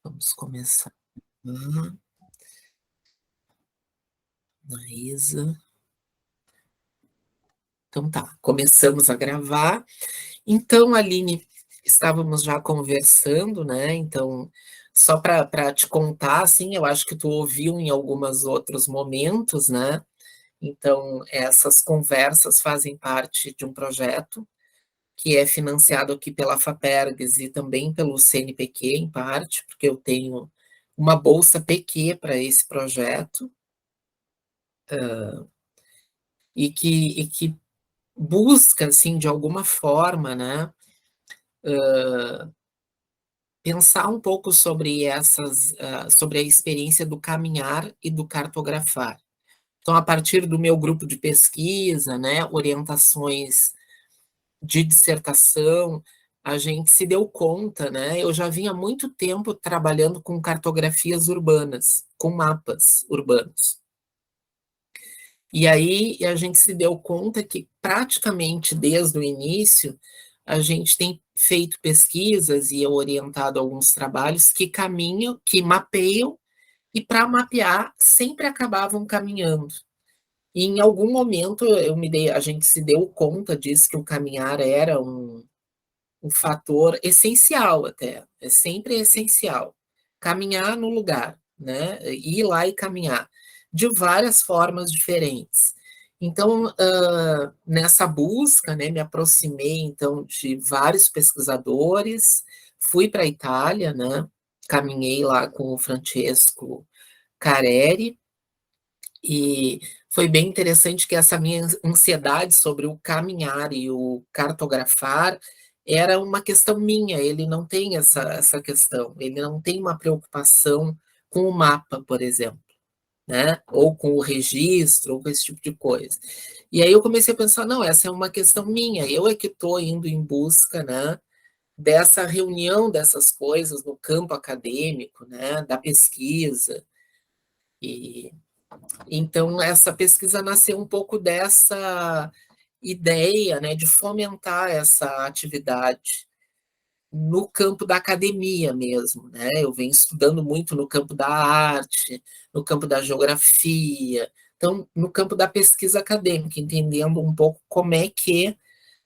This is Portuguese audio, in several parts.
Vamos começar. Maísa. Então tá, começamos a gravar. Então, Aline, estávamos já conversando, né? Então, só para te contar, assim, eu acho que tu ouviu em alguns outros momentos, né? Então, essas conversas fazem parte de um projeto que é financiado aqui pela FAPERGS e também pelo CNPq, em parte, porque eu tenho uma bolsa PQ para esse projeto, e que busca, assim, de alguma forma, né, pensar um pouco sobre sobre a experiência do caminhar e do cartografar. Então, a partir do meu grupo de pesquisa, né, orientações de dissertação, a gente se deu conta, né, eu já vinha há muito tempo trabalhando com cartografias urbanas, com mapas urbanos. E aí a gente se deu conta que praticamente desde o início a gente tem feito pesquisas e eu orientado alguns trabalhos que caminham, que mapeiam e para mapear sempre acabavam caminhando. E em algum momento a gente se deu conta disso que o caminhar era um fator essencial até, é sempre essencial. Caminhar no lugar, né? Ir lá e caminhar, de várias formas diferentes. Então, nessa busca, né, me aproximei, então, de vários pesquisadores, fui para a Itália, né? Caminhei lá com o Francesco Careri, e foi bem interessante que essa minha ansiedade sobre o caminhar e o cartografar era uma questão minha, ele não tem essa questão, ele não tem uma preocupação com o mapa, por exemplo, né? Ou com o registro, ou com esse tipo de coisa. E aí eu comecei a pensar, não, essa é uma questão minha, eu é que estou indo em busca, né, dessa reunião dessas coisas no campo acadêmico, né, da pesquisa, e então, essa pesquisa nasceu um pouco dessa ideia, né, de fomentar essa atividade no campo da academia mesmo, né? Eu venho estudando muito no campo da arte, no campo da geografia, então, no campo da pesquisa acadêmica, entendendo um pouco como é que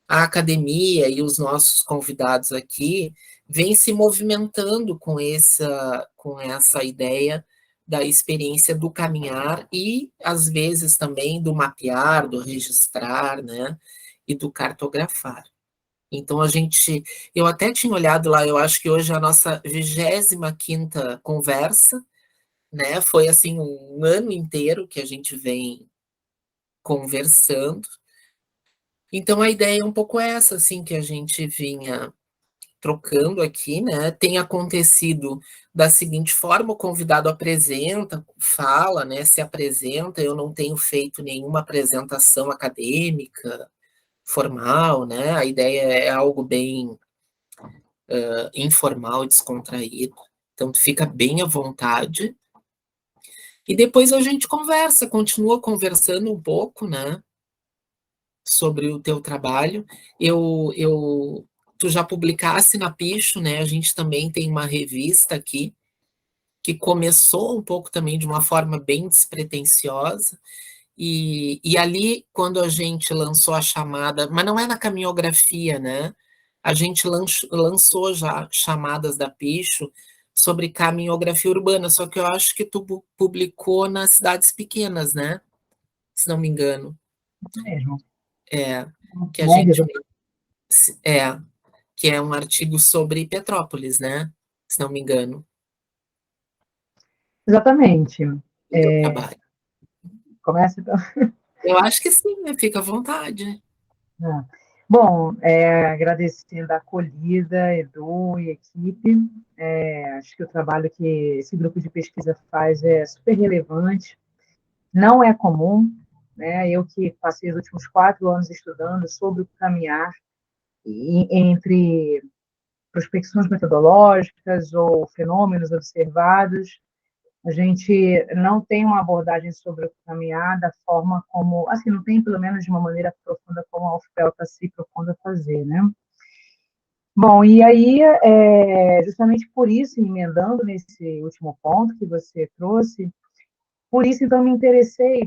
a academia e os nossos convidados aqui vêm se movimentando com essa ideia da experiência do caminhar e, às vezes, também do mapear, do registrar, né, e do cartografar. Então, eu até tinha olhado lá, eu acho que hoje é a nossa 25ª conversa, né, foi assim um ano inteiro que a gente vem conversando. Então, a ideia é um pouco essa, assim, que a gente vinha trocando aqui, né? Tem acontecido da seguinte forma: o convidado apresenta, fala, né? Se apresenta. Eu não tenho feito nenhuma apresentação acadêmica formal, né? A ideia é algo bem informal, descontraído. Então, tu fica bem à vontade. E depois a gente conversa, continua conversando um pouco, né? Sobre o teu trabalho. Tu já publicasse na Picho, né? A gente também tem uma revista aqui que começou um pouco também de uma forma bem despretensiosa. E ali, quando a gente lançou a chamada, mas não é na caminhografia, né? A gente lançou já chamadas da Picho sobre caminhografia urbana, só que eu acho que tu publicou nas cidades pequenas, né? Se não me engano. Isso mesmo. É, que a Médias, gente é, que é um artigo sobre Petrópolis, né? Se não me engano, exatamente. o teu trabalho. Começa então. Eu acho que sim, né? Fica à vontade. Ah. Bom, agradecendo a acolhida, Edu e equipe. Acho que o trabalho que esse grupo de pesquisa faz é super relevante. Não é comum, né? Eu que passei os últimos 4 anos estudando sobre o caminhar entre prospecções metodológicas ou fenômenos observados, a gente não tem uma abordagem sobre o caminhar da forma como, assim, não tem pelo menos de uma maneira profunda como a UFPEL está se propondo a fazer, né? Bom, e aí, justamente por isso, emendando nesse último ponto que você trouxe, por isso, então, me interessei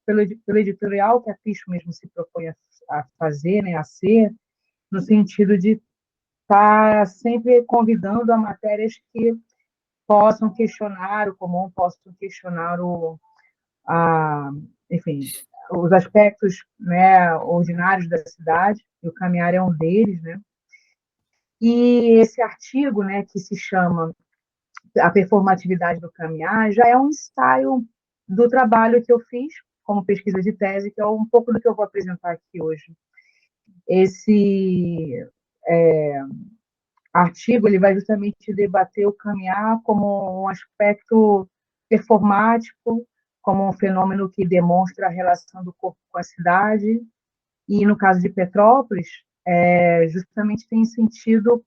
pelo editorial que a Picho mesmo se propõe a fazer, né, a ser, no sentido de estar sempre convidando a matérias que possam questionar o comum, possam questionar a, enfim, os aspectos, né, ordinários da cidade, e o caminhar é um deles, né? E esse artigo, né, que se chama A Performatividade do Caminhar, já é um ensaio do trabalho que eu fiz como pesquisa de tese, que é um pouco do que eu vou apresentar aqui hoje. Esse artigo ele vai justamente debater o caminhar como um aspecto performático, como um fenômeno que demonstra a relação do corpo com a cidade, e no caso de Petrópolis, justamente tem sentido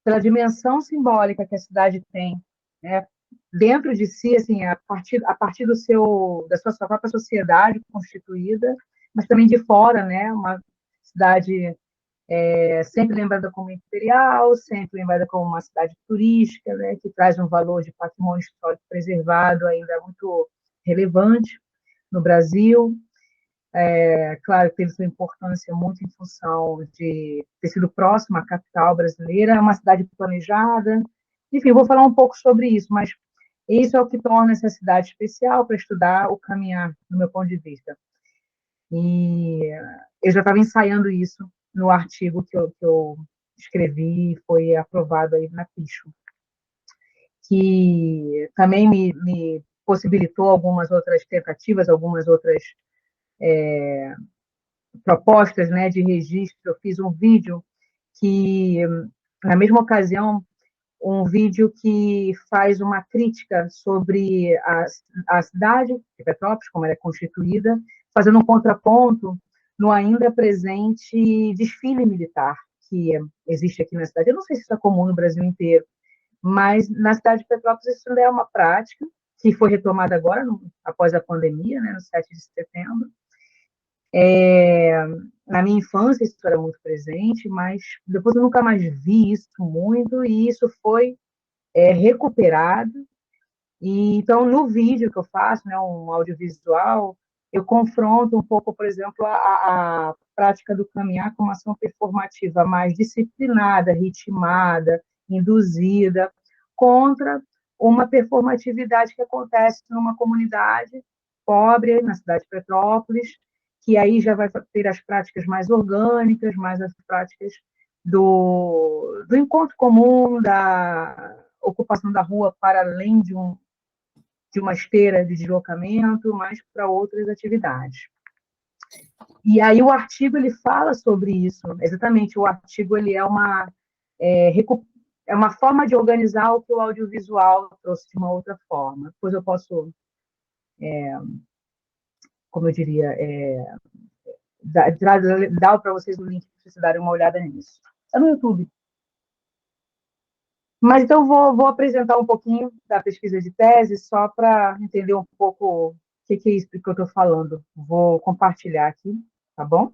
pela dimensão simbólica que a cidade tem, né? Dentro de si, assim, a partir da sua própria sociedade constituída, mas também de fora, né? Uma cidade sempre lembrada como imperial, sempre lembrada como uma cidade turística, né? Que traz um valor de patrimônio histórico preservado ainda muito relevante no Brasil. Claro, teve sua importância muito em função de ter sido próxima à capital brasileira, é uma cidade planejada. Enfim, vou falar um pouco sobre isso, mas isso é o que torna essa cidade especial para estudar o caminhar, no meu ponto de vista. E eu já estava ensaiando isso no artigo que eu escrevi e foi aprovado aí na Picho, que também me possibilitou algumas outras tentativas, algumas outras propostas, né, de registro. Eu fiz um vídeo que, na mesma ocasião, um vídeo que faz uma crítica sobre a cidade de Petrópolis, como ela é constituída, fazendo um contraponto no ainda presente desfile militar que existe aqui na cidade. Eu não sei se isso é comum no Brasil inteiro, mas na cidade de Petrópolis isso ainda é uma prática que foi retomada agora, após a pandemia, né, no 7 de setembro. Na minha infância isso era muito presente, mas depois eu nunca mais vi isso muito, e isso foi recuperado. E então, no vídeo que eu faço, né, um audiovisual, eu confronto um pouco, por exemplo, a prática do caminhar com uma ação performativa mais disciplinada, ritmada, induzida, contra uma performatividade que acontece numa comunidade pobre, na cidade de Petrópolis, que aí já vai ter as práticas mais orgânicas, mais as práticas do encontro comum, da ocupação da rua para além de uma esteira de deslocamento, mas para outras atividades. E aí o artigo ele fala sobre isso, exatamente. O artigo ele é, é uma forma de organizar o que o audiovisual trouxe de uma outra forma. Depois eu posso, como eu diria, dar para vocês o link para vocês darem uma olhada nisso. É no YouTube. Mas então vou apresentar um pouquinho da pesquisa de tese, só para entender um pouco o que é isso que eu estou falando. Vou compartilhar aqui, tá bom?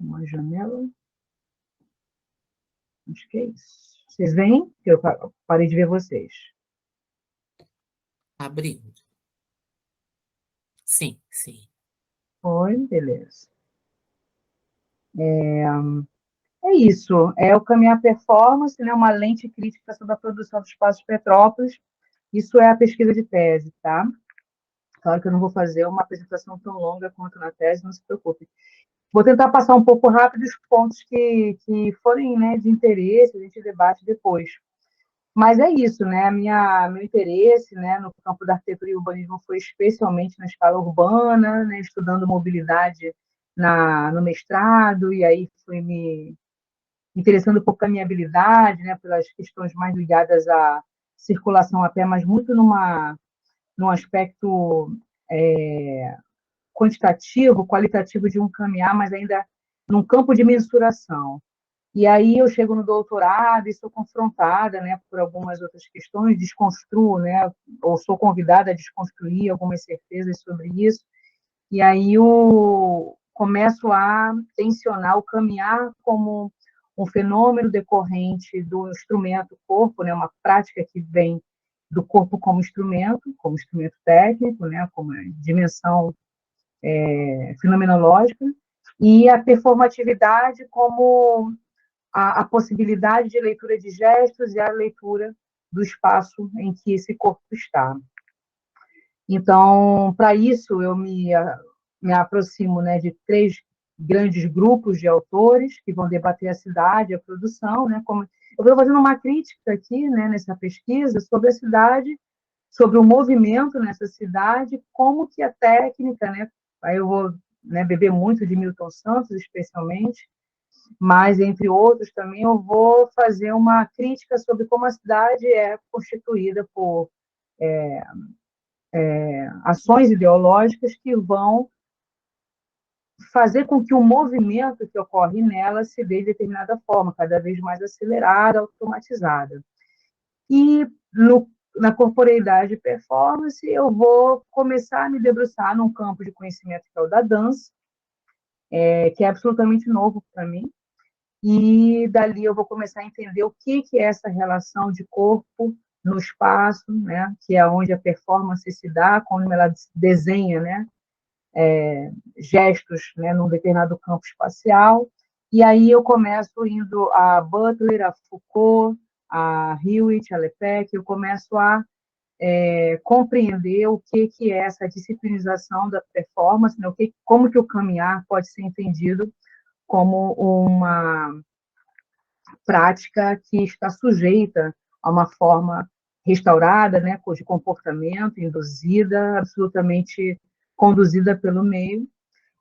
Uma janela, acho que é isso. Vocês veem? Eu parei de ver vocês. Abrindo. Sim, sim. Foi, beleza. É isso. É o caminhar performance, né? Uma lente crítica sobre a produção dos espaços de Petrópolis. Isso é a pesquisa de tese, tá? Claro que eu não vou fazer uma apresentação tão longa quanto na tese, não se preocupe. Vou tentar passar um pouco rápido os pontos que forem, né, de interesse, a gente debate depois. Mas é isso, né? Meu interesse, né, no campo da arquitetura e urbanismo foi especialmente na escala urbana, né, estudando mobilidade no mestrado, e aí fui me interessando por caminhabilidade, né, pelas questões mais ligadas à circulação a pé, mas muito num aspecto quantitativo, qualitativo de um caminhar, mas ainda num campo de mensuração. E aí eu chego no doutorado e sou confrontada, né, por algumas outras questões, desconstruo, né, ou sou convidada a desconstruir algumas certezas sobre isso. E aí eu começo a tensionar o caminhar como um fenômeno decorrente do instrumento corpo, né, uma prática que vem do corpo como instrumento técnico, né, como dimensão fenomenológica, e a performatividade como a possibilidade de leitura de gestos e a leitura do espaço em que esse corpo está. Então, para isso, eu me aproximo, né, de três grandes grupos de autores que vão debater a cidade, a produção, né, como eu estou fazendo uma crítica aqui, né, nessa pesquisa sobre a cidade, sobre o movimento nessa cidade, como que a técnica, né, aí eu vou, né, beber muito de Milton Santos, especialmente, mas, entre outros, também eu vou fazer uma crítica sobre como a cidade é constituída por ações ideológicas que vão fazer com que o movimento que ocorre nela se dê de determinada forma, cada vez mais acelerada, automatizada. E na corporeidade e performance, eu vou começar a me debruçar num campo de conhecimento que é o da dança, que é absolutamente novo para mim, e dali eu vou começar a entender o que é essa relação de corpo no espaço, né, que é onde a performance se dá, quando ela desenha, né, gestos, né, num determinado campo espacial, e aí eu começo indo a Butler, a Foucault, a Hewitt, a Lepec, eu começo a compreender o que é essa disciplinização da performance, né, como que o caminhar pode ser entendido como uma prática que está sujeita a uma forma restaurada, né, de comportamento, induzida, absolutamente conduzida pelo meio,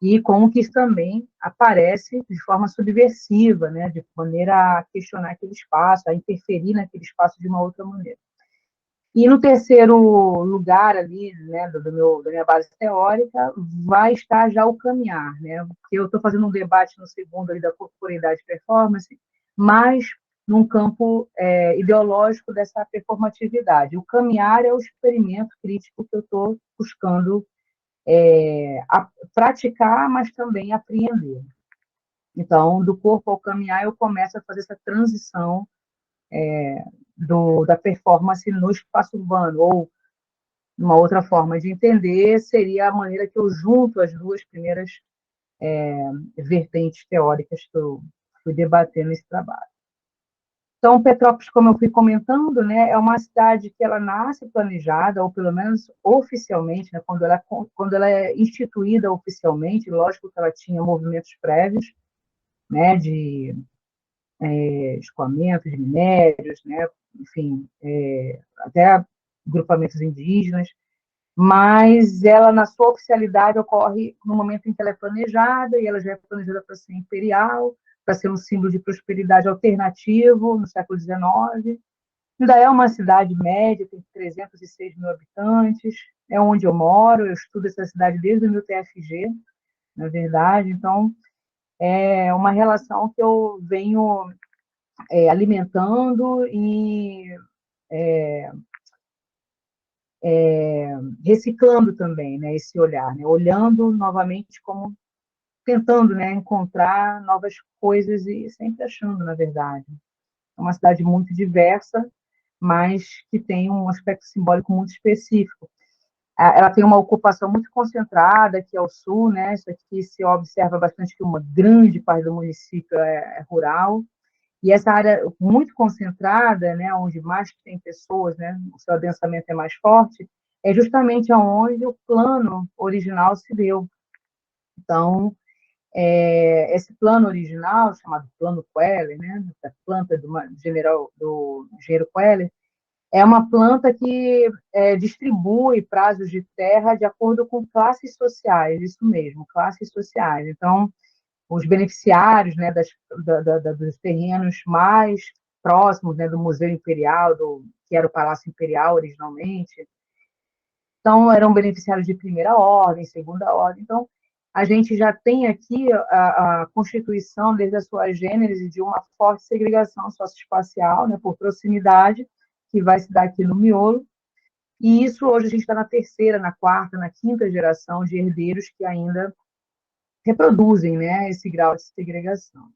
e como que isso também aparece de forma subversiva, né, de maneira a questionar aquele espaço, a interferir naquele espaço de uma outra maneira. E no terceiro lugar ali, né, da minha base teórica, vai estar já o caminhar, né? Porque eu estou fazendo um debate no segundo ali da corporeidade performance, mas num campo ideológico dessa performatividade. O caminhar é o experimento crítico que eu estou buscando praticar, mas também apreender. Então, do corpo ao caminhar, eu começo a fazer essa transição da performance no espaço urbano, ou uma outra forma de entender seria a maneira que eu junto as duas primeiras vertentes teóricas que eu fui debater nesse trabalho. Então, Petrópolis, como eu fui comentando, né, é uma cidade que ela nasce planejada, ou pelo menos oficialmente, né, quando ela é instituída oficialmente, lógico que ela tinha movimentos prévios, né, de escoamento de minérios, né, enfim, até grupamentos indígenas, mas ela, na sua oficialidade, ocorre no momento em que ela é planejada, e ela já é planejada para ser imperial, para ser um símbolo de prosperidade alternativo no século XIX. Ainda é uma cidade média, tem 306 mil habitantes, é onde eu moro, eu estudo essa cidade desde o meu TFG, na verdade, então é uma relação que eu venho alimentando e reciclando também, né, esse olhar, né, olhando novamente como tentando, né, encontrar novas coisas e sempre achando, na verdade. É uma cidade muito diversa, mas que tem um aspecto simbólico muito específico. Ela tem uma ocupação muito concentrada aqui ao sul, né? Isso aqui se observa bastante que uma grande parte do município é rural, e essa área muito concentrada, né, onde mais tem pessoas, né, o seu adensamento é mais forte, é justamente onde o plano original se deu. Então, esse plano original, chamado Plano Queller, né, da planta do engenheiro Queller, é uma planta que distribui prazos de terra de acordo com classes sociais, isso mesmo, classes sociais. Então, os beneficiários, né, dos terrenos mais próximos, né, do Museu Imperial, que era o Palácio Imperial originalmente, então eram beneficiários de primeira ordem, segunda ordem. Então, a gente já tem aqui a constituição, desde a sua gênese, de uma forte segregação socioespacial, né, por proximidade, que vai se dar aqui no miolo, e isso hoje a gente está na terceira, na quarta, na quinta geração de herdeiros que ainda reproduzem, né, esse grau de segregação.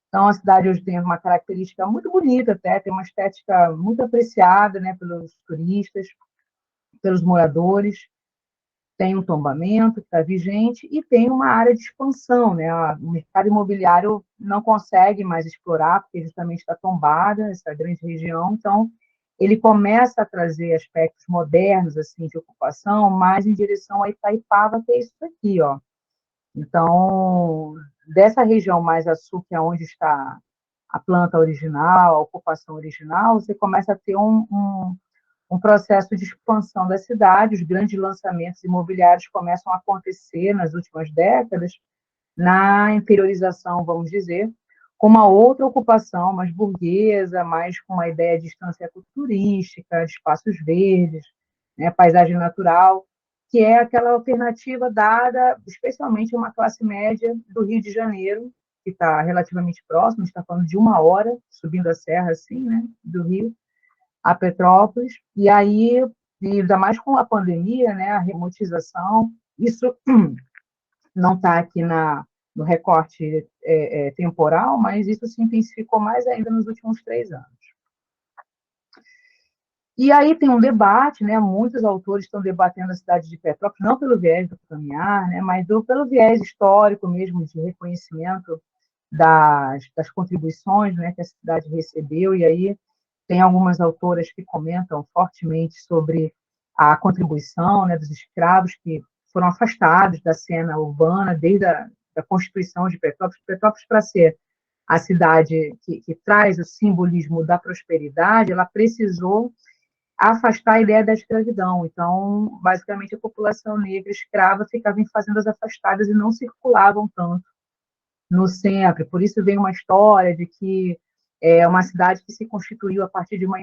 Então, a cidade hoje tem uma característica muito bonita até, tem uma estética muito apreciada, né, pelos turistas, pelos moradores, tem um tombamento que está vigente e tem uma área de expansão, né? O mercado imobiliário não consegue mais explorar, porque justamente está tombada essa grande região, então ele começa a trazer aspectos modernos assim de ocupação, mais em direção a Itaipava, que é isso aqui, ó. Então, dessa região mais a sul, que é onde está a planta original, a ocupação original, você começa a ter um processo de expansão da cidade, os grandes lançamentos imobiliários começam a acontecer nas últimas décadas, na interiorização, vamos dizer, com uma outra ocupação mais burguesa, mais com uma ideia de distância ecoturística, de espaços verdes, né, paisagem natural, que é aquela alternativa dada especialmente a uma classe média do Rio de Janeiro, que está relativamente próximo, a gente está falando de 1 hora, subindo a serra assim, né, do Rio, a Petrópolis, e aí, e ainda mais com a pandemia, né, a remotização, isso não está aqui no recorte temporal, mas isso se intensificou mais ainda nos últimos 3 anos. E aí tem um debate, né, muitos autores estão debatendo a cidade de Petrópolis, não pelo viés do caminhar, né, mas pelo viés histórico mesmo, de reconhecimento das contribuições, né, que a cidade recebeu, e aí tem algumas autoras que comentam fortemente sobre a contribuição, né, dos escravos que foram afastados da cena urbana desde a da constituição de Petrópolis. Petrópolis, para ser a cidade que traz o simbolismo da prosperidade, ela precisou afastar a ideia da escravidão. Então, basicamente, a população negra escrava ficava em fazendas afastadas e não circulavam tanto no centro. Por isso vem uma história de que é uma cidade que se constituiu a partir de uma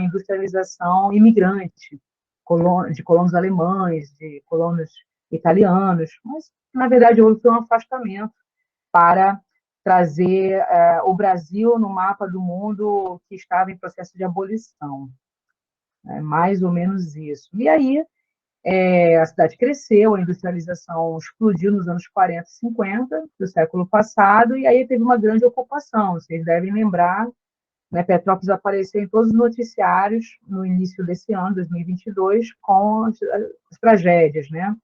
industrialização imigrante, de colonos alemães, de colonos italianos, mas, na verdade, houve um afastamento para trazer o Brasil no mapa do mundo que estava em processo de abolição. É mais ou menos isso. E aí, a cidade cresceu, a industrialização explodiu nos anos 40 e 50 do século passado, e aí teve uma grande ocupação. Vocês devem lembrar, né, Petrópolis apareceu em todos os noticiários no início desse ano, 2022, com as tragédias, né?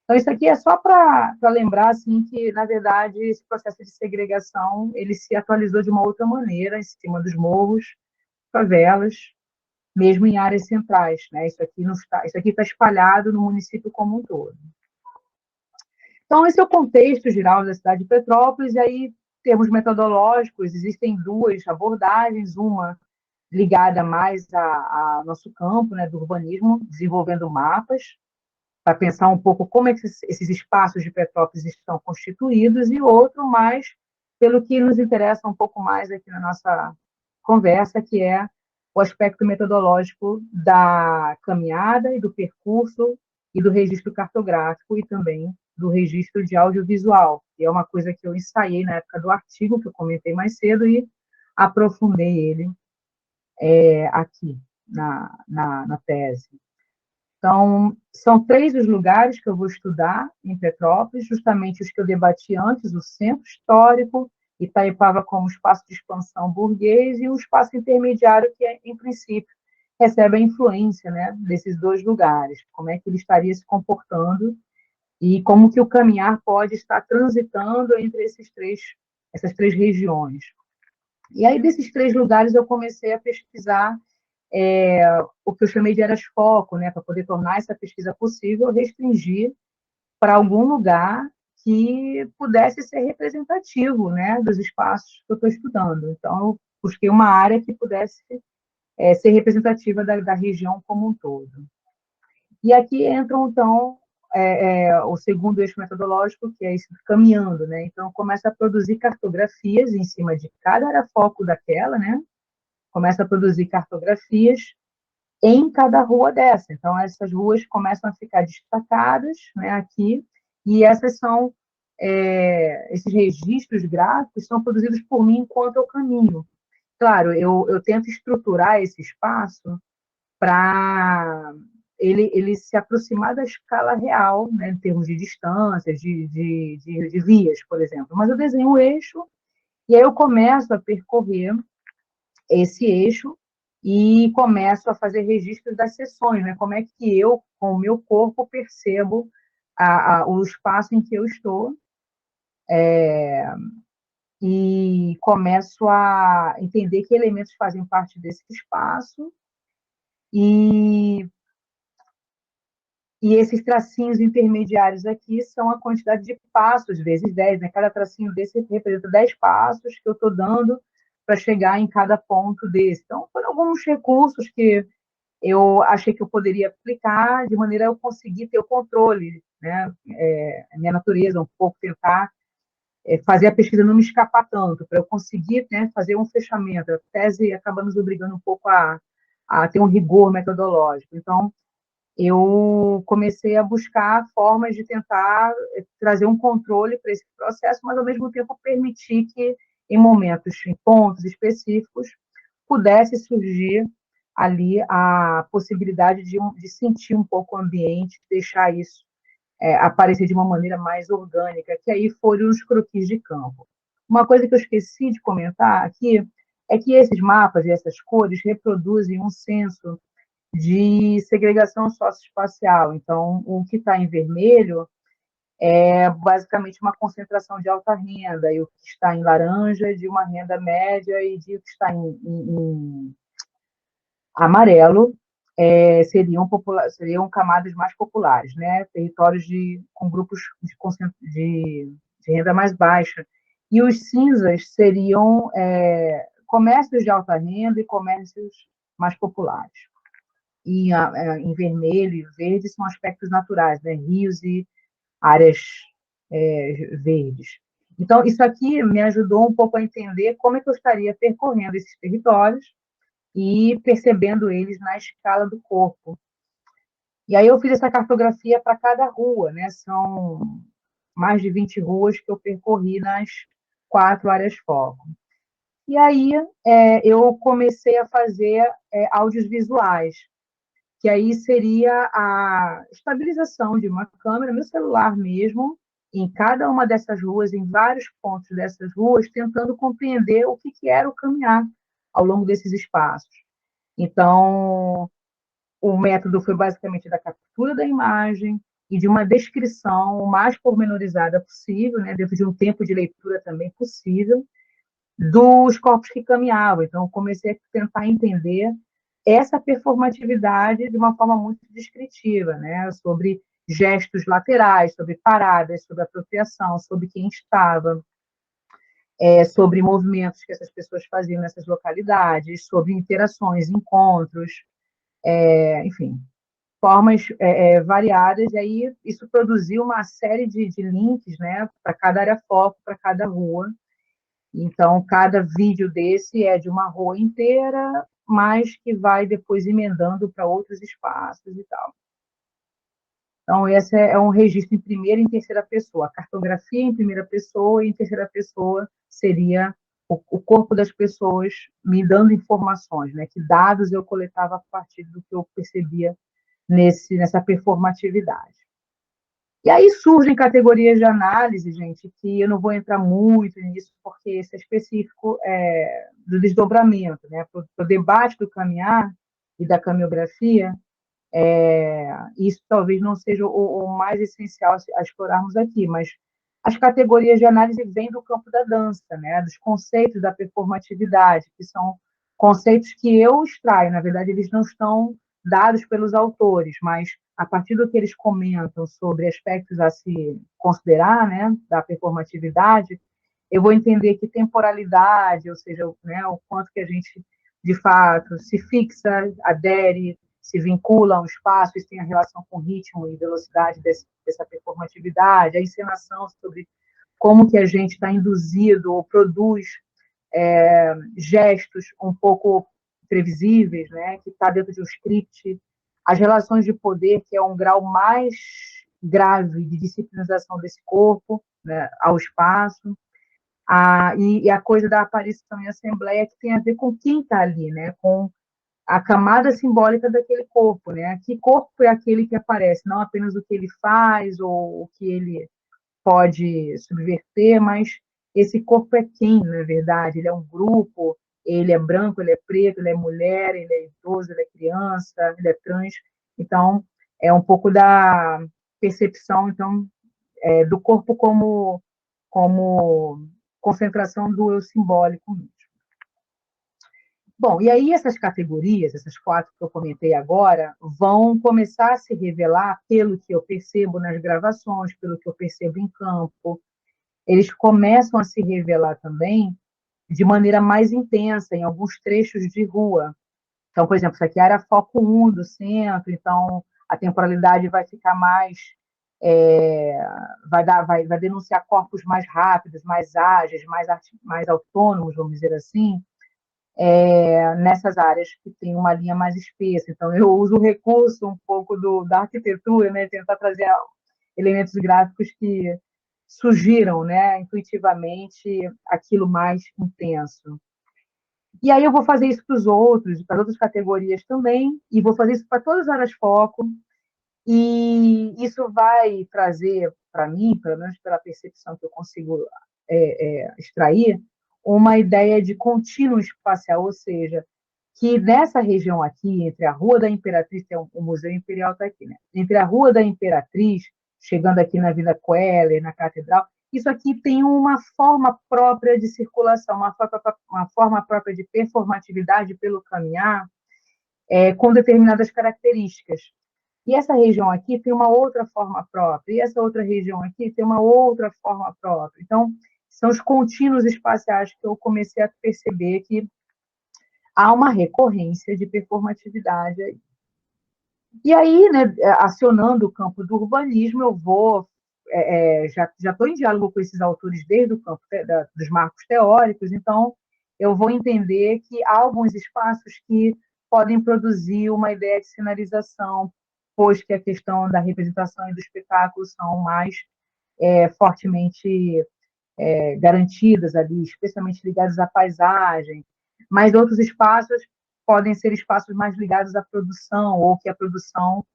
Então, isso aqui é só para lembrar assim, que, na verdade, esse processo de segregação ele se atualizou de uma outra maneira, em cima dos morros, favelas, mesmo em áreas centrais, né? Isso aqui está espalhado no município como um todo. Então, esse é o contexto geral da cidade de Petrópolis, e aí, em termos metodológicos, existem duas abordagens, uma ligada mais a nosso campo, né, do urbanismo, desenvolvendo mapas, para pensar um pouco como esses espaços de Petrópolis estão constituídos, e outro mais pelo que nos interessa um pouco mais aqui na nossa conversa, que é o aspecto metodológico da caminhada e do percurso e do registro cartográfico e também do registro de audiovisual, que é uma coisa que eu ensaiei na época do artigo, que eu comentei mais cedo, e aprofundei ele aqui na tese. Então, são 3 os lugares que eu vou estudar em Petrópolis, justamente os que eu debati antes, o centro histórico, Itaipava como espaço de expansão burguês e um espaço intermediário que, em princípio, recebe a influência, né, desses 2 lugares, como é que ele estaria se comportando e como que o caminhar pode estar transitando entre essas três regiões. E aí, desses 3 lugares, eu comecei a pesquisar o que eu chamei de áreas-foco, né, para poder tornar essa pesquisa possível, restringir para algum lugar que pudesse ser representativo, né, dos espaços que eu estou estudando. Então, eu busquei uma área que pudesse ser representativa da região como um todo. E aqui entram, então, o segundo eixo metodológico, que é isso, caminhando, né? Então, começa a produzir cartografias em cima de cada área-foco daquela, né? Começa a produzir cartografias em cada rua dessa. Então, essas ruas começam a ficar destacadas, né, aqui, E esses registros gráficos são produzidos por mim enquanto eu caminho. Claro, eu tento estruturar esse espaço para ele se aproximar da escala real, né, em termos de distâncias, de vias, por exemplo. Mas eu desenho um eixo e aí eu começo a percorrer esse eixo e começo a fazer registros das sessões, né? Como é que eu, com o meu corpo, percebo o espaço em que eu estou e começo a entender que elementos fazem parte desse espaço e, e esses tracinhos intermediários aqui são a quantidade de passos, vezes 10, né? Cada tracinho desse representa 10 passos que eu estou dando para chegar em cada ponto desse. Então, foram alguns recursos que eu achei que eu poderia aplicar de maneira a eu conseguir ter o controle, né? A minha natureza, um pouco tentar fazer a pesquisa não me escapar tanto, para eu conseguir, né, fazer um fechamento. A tese acaba nos obrigando um pouco a ter um rigor metodológico. Então, eu comecei a buscar formas de tentar trazer um controle para esse processo, mas ao mesmo tempo permitir que, em momentos, em pontos específicos, pudesse surgir ali a possibilidade de sentir um pouco o ambiente, deixar isso aparecer de uma maneira mais orgânica, que aí foram os croquis de campo. Uma coisa que eu esqueci de comentar aqui é que esses mapas e essas cores reproduzem um senso de segregação socioespacial. Então, o que está em vermelho é basicamente uma concentração de alta renda, e o que está em laranja de uma renda média, e de o que está em amarelo seriam camadas mais populares, né? Territórios com grupos de renda mais baixa. E os cinzas seriam comércios de alta renda e comércios mais populares. E em vermelho e verde são aspectos naturais, né? Rios e áreas verdes. Então, isso aqui me ajudou um pouco a entender como é que eu estaria percorrendo esses territórios e percebendo eles na escala do corpo. E aí eu fiz essa cartografia para cada rua, né? São mais de 20 ruas que eu percorri nas 4 áreas foco. E aí eu comecei a fazer áudios visuais, que aí seria a estabilização de uma câmera no celular mesmo, em cada uma dessas ruas, em vários pontos dessas ruas, tentando compreender o que era o caminhar ao longo desses espaços. Então, o método foi basicamente da captura da imagem e de uma descrição o mais pormenorizada possível, né, dentro de um tempo de leitura também possível, dos corpos que caminhavam. Então, comecei a tentar entender essa performatividade de uma forma muito descritiva, né, sobre gestos laterais, sobre paradas, sobre apropriação, sobre quem estava, sobre movimentos que essas pessoas faziam nessas localidades, sobre interações, encontros, enfim, formas variadas, e aí isso produziu uma série de links, né, para cada área foco, para cada rua. Então, cada vídeo desse é de uma rua inteira, mas que vai depois emendando para outros espaços e tal. Então, esse é um registro em primeira e em terceira pessoa. A cartografia em primeira pessoa e em terceira pessoa seria o corpo das pessoas me dando informações, né? Que dados eu coletava a partir do que eu percebia nessa performatividade. E aí surgem categorias de análise, gente, que eu não vou entrar muito nisso, porque esse é específico do desdobramento, né? Para o debate do caminhar e da caminhografia, isso talvez não seja o mais essencial a explorarmos aqui, mas as categorias de análise vêm do campo da dança, né? Dos conceitos da performatividade, que são conceitos que eu extraio, na verdade, eles não estão dados pelos autores, mas a partir do que eles comentam sobre aspectos a se considerar, né, da performatividade, eu vou entender que temporalidade, ou seja, né, o quanto que a gente, de fato, se fixa, adere, se vincula a um espaço, isso tem a relação com ritmo e velocidade dessa performatividade, a encenação sobre como que a gente está induzido ou produz gestos um pouco previsíveis, né, que está dentro de um script, as relações de poder, que é um grau mais grave de disciplinização desse corpo, né, ao espaço, e a coisa da aparição em assembleia que tem a ver com quem está ali, né, com a camada simbólica daquele corpo, né? Que corpo é aquele que aparece, não apenas o que ele faz ou o que ele pode subverter, mas esse corpo é quem, na verdade? Ele é um grupo, ele é branco, ele é preto, ele é mulher, ele é idoso, ele é criança, ele é trans. Então, é um pouco da percepção, então, do corpo como concentração do eu simbólico. Bom, e aí essas categorias, essas 4 que eu comentei agora, vão começar a se revelar pelo que eu percebo nas gravações, pelo que eu percebo em campo. Eles começam a se revelar também de maneira mais intensa em alguns trechos de rua. Então, por exemplo, isso aqui era foco 1 do centro, então a temporalidade vai ficar mais é, vai denunciar corpos mais rápidos, mais ágeis, mais autônomos, vamos dizer assim, nessas áreas que tem uma linha mais espessa. Então, eu uso o recurso um pouco da arquitetura, né, tentar trazer elementos gráficos que surgiram, né, intuitivamente aquilo mais intenso. E aí eu vou fazer isso para os outros, para outras categorias também, e vou fazer isso para todas as áreas foco, e isso vai trazer para mim, pelo menos pela percepção que eu consigo extrair, uma ideia de contínuo espacial, ou seja, que nessa região aqui, entre a Rua da Imperatriz, que é o Museu Imperial está aqui, né? Entre a Rua da Imperatriz, chegando aqui na Vila Queller, na Catedral, isso aqui tem uma forma própria de circulação, uma forma própria de performatividade pelo caminhar, com determinadas características. E essa região aqui tem uma outra forma própria, e essa outra região aqui tem uma outra forma própria. Então, são os contínuos espaciais que eu comecei a perceber que há uma recorrência de performatividade aí. E aí, né, acionando o campo do urbanismo, eu vou já estou em diálogo com esses autores desde o campo dos marcos teóricos, então eu vou entender que há alguns espaços que podem produzir uma ideia de sinalização, pois que a questão da representação e do espetáculo são mais fortemente garantidas ali, especialmente ligadas à paisagem, mas outros espaços podem ser espaços mais ligados à produção, ou que a produção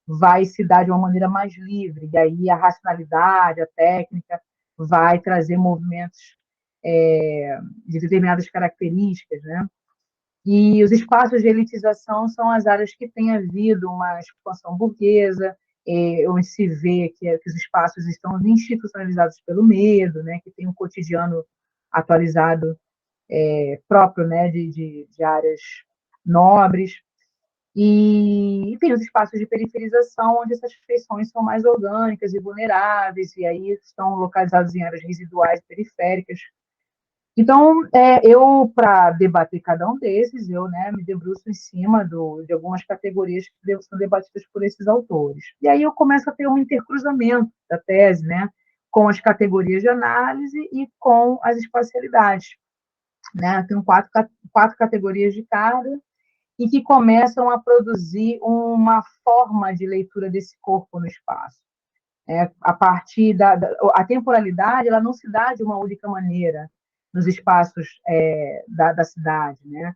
vai se dar de uma maneira mais livre, e aí a racionalidade, a técnica, vai trazer movimentos de determinadas características, né? E os espaços de elitização são as áreas que têm havido uma expansão burguesa, onde se vê que os espaços estão institucionalizados pelo medo, né, que tem um cotidiano atualizado próprio, né, de áreas nobres, e tem os espaços de periferização, onde essas feições são mais orgânicas e vulneráveis, e aí estão localizados em áreas residuais periféricas. Então, para debater cada um desses, eu, né, me debruço em cima de algumas categorias que são debatidas por esses autores. E aí eu começo a ter um intercruzamento da tese, né, com as categorias de análise e com as espacialidades. Né? Tem quatro categorias de cada, e que começam a produzir uma forma de leitura desse corpo no espaço. A partir a temporalidade, ela não se dá de uma única maneira nos espaços da cidade, né?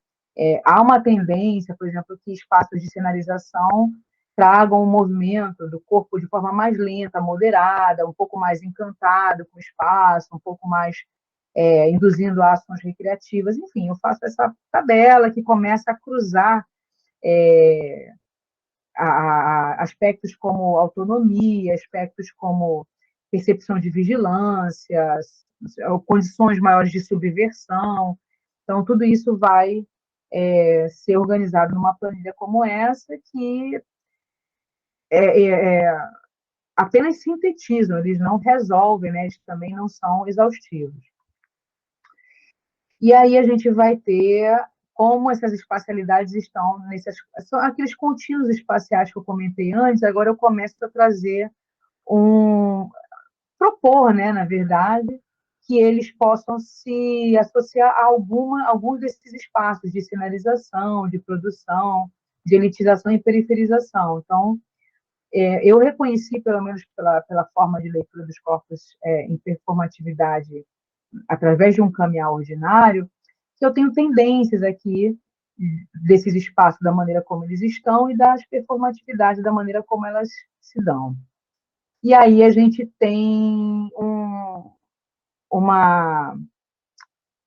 Há uma tendência, por exemplo, que espaços de sinalização tragam um movimento do corpo de forma mais lenta, moderada, um pouco mais encantado com o espaço, um pouco mais induzindo ações recreativas. Enfim, eu faço essa tabela que começa a cruzar aspectos como autonomia, aspectos como percepção de vigilância, condições maiores de subversão. Então, tudo isso vai ser organizado numa planilha como essa, que apenas sintetizam, eles não resolvem, né? Eles também não são exaustivos. E aí a gente vai ter como essas espacialidades estão são aqueles contínuos espaciais que eu comentei antes. Agora eu começo a trazer propor, né, na verdade, que eles possam se associar a alguns desses espaços de sinalização, de produção, de elitização e periferização. Então, eu reconheci, pelo menos pela forma de leitura dos corpos em performatividade, através de um caminhar ordinário, que eu tenho tendências aqui desses espaços da maneira como eles estão e das performatividades da maneira como elas se dão. E aí a gente tem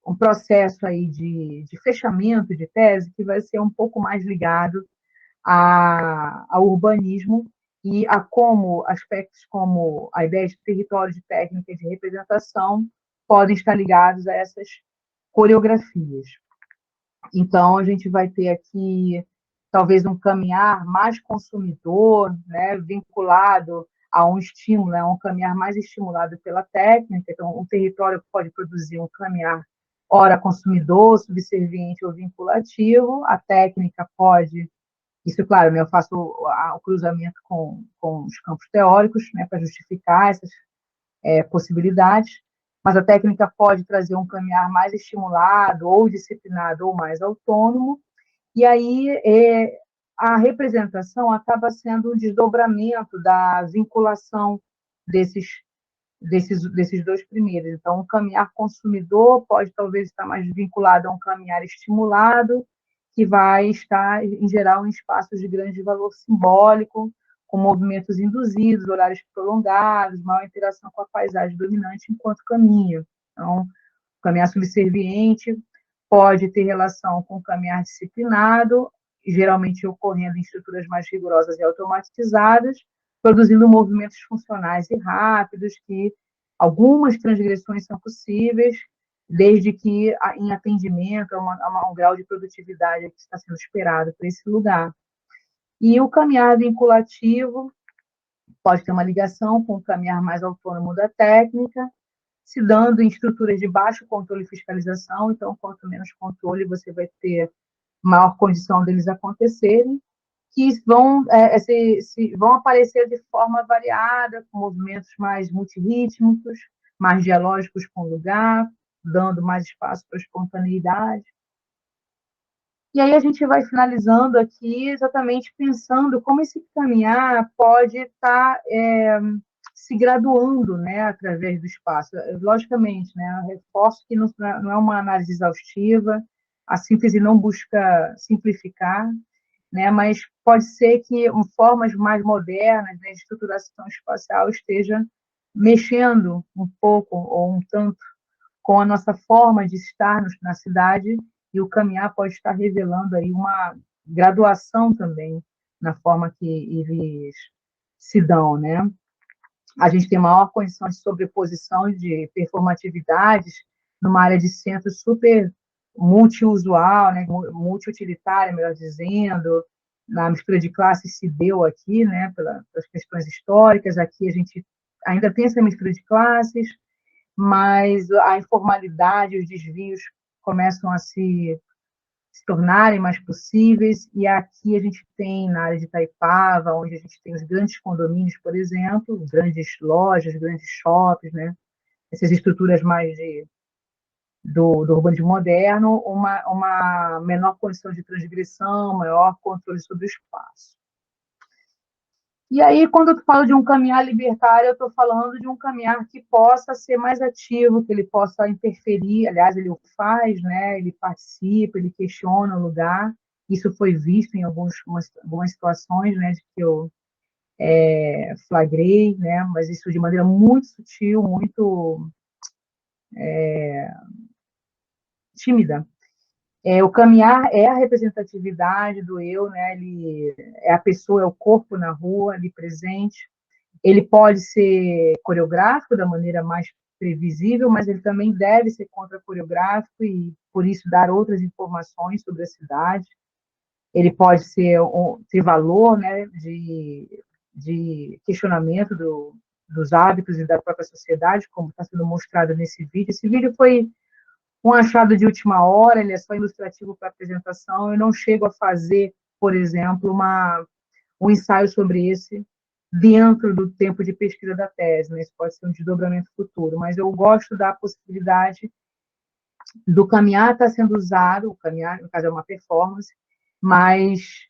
um processo aí de fechamento de tese que vai ser um pouco mais ligado ao urbanismo e a como aspectos como a ideia de território, de técnica e de representação podem estar ligados a essas coreografias. Então, a gente vai ter aqui talvez um caminhar mais consumidor, né, vinculado a um estímulo, um caminhar mais estimulado pela técnica. Então, o território pode produzir um caminhar ora consumidor, subserviente ou vinculativo, a técnica pode, isso, claro, né, eu faço o cruzamento com os campos teóricos, né, para justificar essas possibilidades, mas a técnica pode trazer um caminhar mais estimulado, ou disciplinado, ou mais autônomo, e aí a representação acaba sendo um desdobramento da vinculação desses dois primeiros. Então, um caminhar consumidor pode talvez estar mais vinculado a um caminhar estimulado, que vai estar, em geral, em espaços de grande valor simbólico, com movimentos induzidos, horários prolongados, maior interação com a paisagem dominante enquanto caminha. Então, o caminhar subserviente pode ter relação com o caminhar disciplinado, geralmente ocorrendo em estruturas mais rigorosas e automatizadas, produzindo movimentos funcionais e rápidos, que algumas transgressões são possíveis, desde que em atendimento a um grau de produtividade que está sendo esperado para esse lugar. E o caminhar vinculativo pode ter uma ligação com o caminhar mais autônomo da técnica, se dando em estruturas de baixo controle e fiscalização, então, quanto menos controle, você vai ter maior condição deles acontecerem, que vão aparecer de forma variada, com movimentos mais multirrítmicos, mais dialógicos com o lugar, dando mais espaço para a espontaneidade. E aí a gente vai finalizando aqui exatamente pensando como esse caminhar pode estar se graduando, né, através do espaço. Logicamente, né, eu reforço que não é uma análise exaustiva, a síntese não busca simplificar, né, mas pode ser que formas mais modernas, né, de estruturação espacial esteja mexendo um pouco ou um tanto com a nossa forma de estar na cidade, e o caminhar pode estar revelando aí uma graduação também na forma que eles se dão, né? A gente tem maior condição de sobreposição de performatividades numa área de centro super multiusual, né, multiutilitária, melhor dizendo, na mistura de classes se deu aqui, né, pelas questões históricas, aqui a gente ainda tem essa mistura de classes, mas a informalidade, os desvios começam a se tornarem mais possíveis, e aqui a gente tem, na área de Itaipava, onde a gente tem os grandes condomínios, por exemplo, grandes lojas, grandes shoppings, né? Essas estruturas mais do urbanismo moderno, uma menor condição de transgressão, maior controle sobre o espaço. E aí, quando eu falo de um caminhar libertário, eu estou falando de um caminhar que possa ser mais ativo, que ele possa interferir, aliás, ele o faz, né? Ele participa, ele questiona o lugar. Isso foi visto em algumas situações, né, de que eu flagrei, né? Mas isso de maneira muito sutil, muito tímida. O caminhar é a representatividade do eu, né? Ele é a pessoa, é o corpo na rua, ali presente. Ele pode ser coreográfico da maneira mais previsível, mas ele também deve ser contra-coreográfico e, por isso, dar outras informações sobre a cidade. Ele pode ter valor, né, de questionamento dos hábitos e da própria sociedade, como está sendo mostrado nesse vídeo. Esse vídeo foi um achado de última hora, ele é só ilustrativo para a apresentação. Eu não chego a fazer, por exemplo, um ensaio sobre esse dentro do tempo de pesquisa da tese, né? Isso pode ser um desdobramento futuro, mas eu gosto da possibilidade do caminhar estar sendo usado, o caminhar, no caso, é uma performance, mas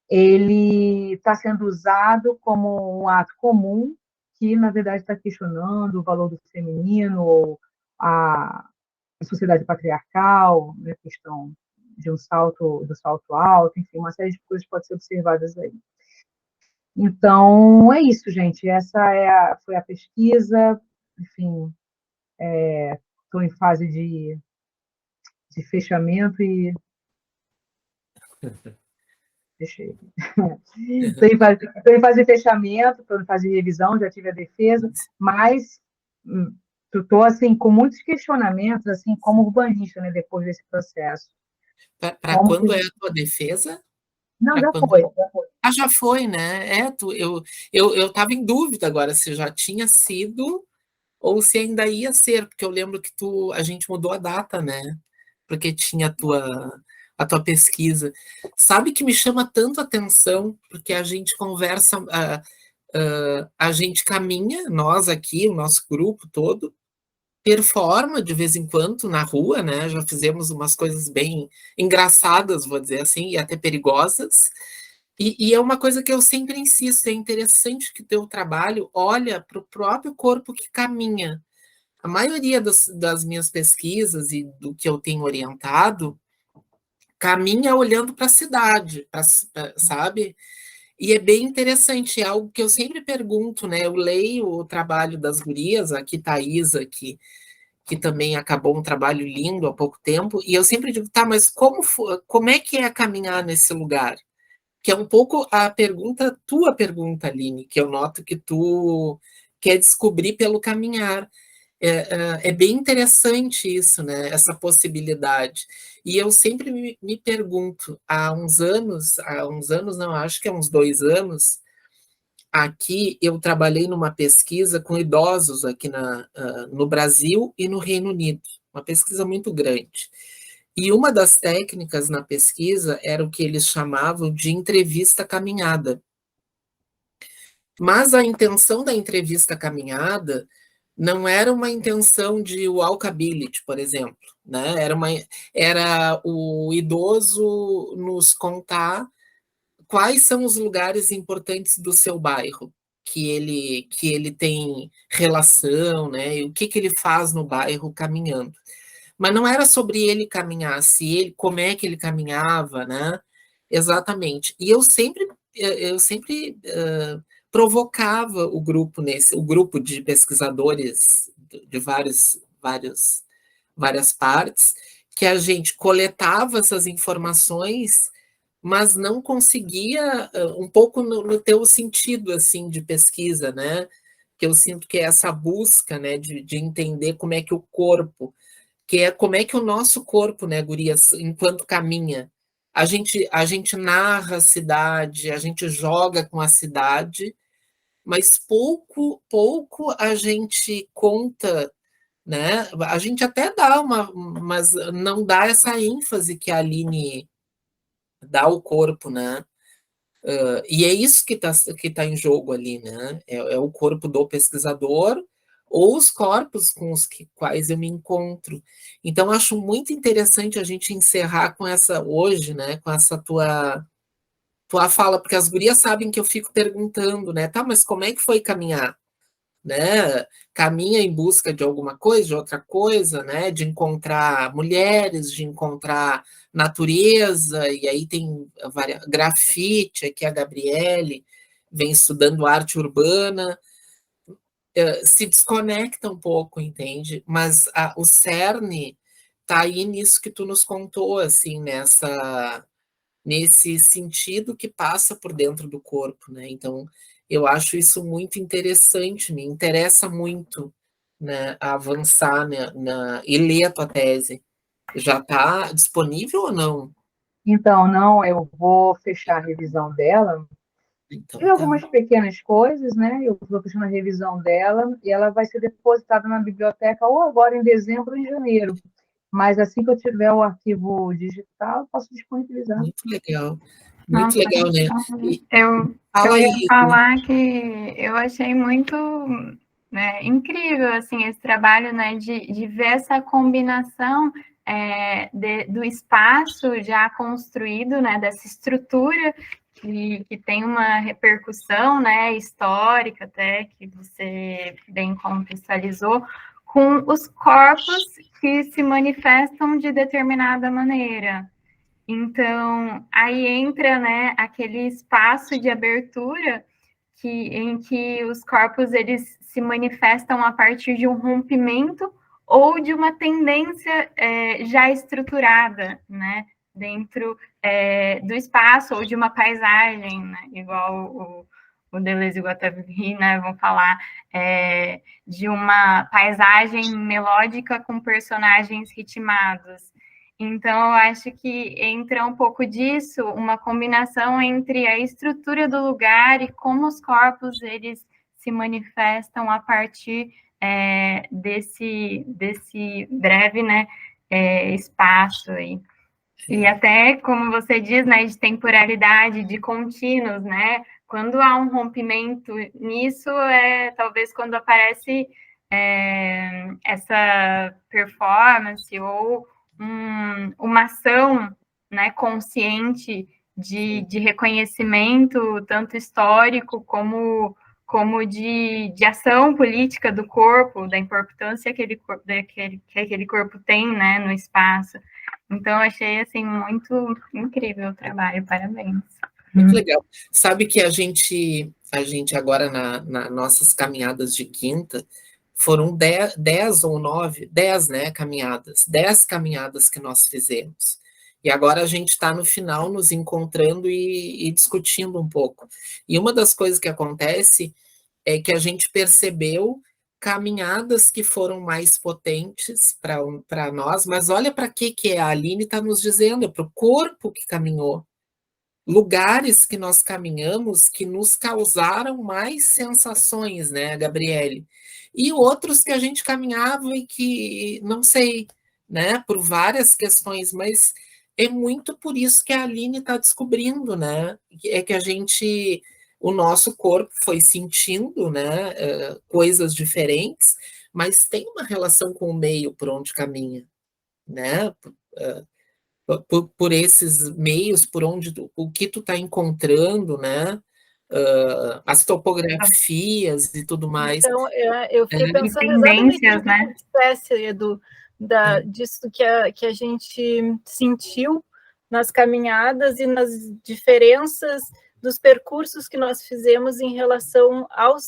ele está sendo usado como um ato comum que, na verdade, está questionando o valor do feminino, ou a sociedade patriarcal, né, a questão de do salto alto, enfim, uma série de coisas podem ser observadas aí. Então, é isso, gente. Essa foi a pesquisa. Enfim, estou em fase de fechamento e deixei. Estou em fase de fechamento, estou em fase de revisão, já tive a defesa, mas estou assim, com muitos questionamentos, assim, como urbanista, né, depois desse processo. Para Como quando que... é a tua defesa? Não, Para já quando? foi, já foi. Ah, já foi, né? Eu estava em dúvida agora se já tinha sido ou se ainda ia ser, porque eu lembro que a gente mudou a data, né? Porque tinha a tua pesquisa. Sabe que me chama tanto a atenção, porque a gente conversa, a gente caminha, nós aqui, o nosso grupo todo, performa de vez em quando na rua, né? Já fizemos umas coisas bem engraçadas, vou dizer assim, e até perigosas. E é uma coisa que eu sempre insisto, é interessante que o teu trabalho olha para o próprio corpo que caminha. A maioria das minhas pesquisas e do que eu tenho orientado caminha olhando para a cidade, sabe? E é bem interessante, é algo que eu sempre pergunto, né? Eu leio o trabalho das gurias, aqui Thaisa, que também acabou um trabalho lindo há pouco tempo, e eu sempre digo, tá, mas como é que é caminhar nesse lugar? Que é um pouco tua pergunta, Aline, que eu noto que tu quer descobrir pelo caminhar. É bem interessante isso, né? Essa possibilidade. E eu sempre me pergunto, há uns anos não, acho que há uns 2 anos, aqui eu trabalhei numa pesquisa com idosos aqui no Brasil e no Reino Unido, uma pesquisa muito grande. E uma das técnicas na pesquisa era o que eles chamavam de entrevista caminhada. Mas a intenção da entrevista caminhada não era uma intenção de walkability, por exemplo, né? Era o idoso nos contar quais são os lugares importantes do seu bairro que ele tem relação, né? E o que ele faz no bairro caminhando. Mas não era sobre ele caminhar, como é que ele caminhava, né? Exatamente. E eu sempre provocava o grupo de pesquisadores de várias partes, que a gente coletava essas informações, mas não conseguia, um pouco no teu sentido assim de pesquisa, né? Que eu sinto que é essa busca, né, de entender como é que o corpo, que é como é que o nosso corpo, né, gurias, enquanto caminha, a gente narra a cidade, a gente joga com a cidade, mas pouco a gente conta, né? A gente até dá mas não dá essa ênfase que a Aline dá ao corpo, né? E é isso que tá em jogo ali, né? É o corpo do pesquisador ou os corpos com os quais eu me encontro. Então, acho muito interessante a gente encerrar com essa hoje, né? Com essa tua fala, porque as gurias sabem que eu fico perguntando, né? Tá, mas como é que foi caminhar? Né? Caminha em busca de alguma coisa, de outra coisa, né? De encontrar mulheres, de encontrar natureza, e aí tem grafite, aqui a Gabriele vem estudando arte urbana, se desconecta um pouco, entende? Mas o cerne tá aí nisso que tu nos contou, assim, nesse sentido que passa por dentro do corpo, né? Então, eu acho isso muito interessante, me interessa muito, né, avançar, né, e ler a tua tese. Já está disponível ou não? Então, não, eu vou fechar a revisão dela. Então, Tem tá. algumas pequenas coisas, né? Eu estou fechando a revisão dela e ela vai ser depositada na biblioteca ou agora em dezembro ou em janeiro. Mas assim que eu tiver o arquivo digital, eu posso disponibilizar. Muito Nossa, legal, né? E eu fala ia aí, falar que eu achei muito, né, incrível assim, esse trabalho, né, de ver essa combinação do espaço já construído, né, dessa estrutura que tem uma repercussão, né, histórica até, que você bem contextualizou, com os corpos que se manifestam de determinada maneira. Então, aí entra, né, aquele espaço de abertura em que os corpos eles se manifestam a partir de um rompimento ou de uma tendência já estruturada, né, dentro do espaço ou de uma paisagem, né, igual o Deleuze e o Guattari, né, vão falar de uma paisagem melódica com personagens ritmados. Então, eu acho que entra um pouco disso, uma combinação entre a estrutura do lugar e como os corpos eles se manifestam a partir desse breve, né, espaço aí. E até, como você diz, né, de temporalidade, de contínuos, né? Quando há um rompimento nisso, talvez quando aparece essa performance ou uma ação, né, consciente de reconhecimento, tanto histórico como de ação política do corpo, da importância que aquele corpo tem, né, no espaço. Então, eu achei, assim, muito incrível o trabalho, parabéns. Muito legal. Sabe que a gente agora, nas nossas caminhadas de quinta, foram 10 ou 9, 10, né, caminhadas, 10 caminhadas que nós fizemos. E agora a gente está no final nos encontrando e discutindo um pouco. E uma das coisas que acontece é que a gente percebeu caminhadas que foram mais potentes para nós, mas olha para que a Aline está nos dizendo, é para o corpo que caminhou. Lugares que nós caminhamos que nos causaram mais sensações, né, Gabriele? E outros que a gente caminhava e que, não sei, né, por várias questões, mas é muito por isso que a Aline está descobrindo, né? É que o nosso corpo foi sentindo, né, coisas diferentes, mas tem uma relação com o meio por onde caminha, né? Por esses meios, por onde o que tu está encontrando, né? As topografias e tudo mais. Então, eu fiquei pensando exatamente no que você dissesse, Edu, disso que a gente sentiu nas caminhadas e nas diferenças dos percursos que nós fizemos em relação aos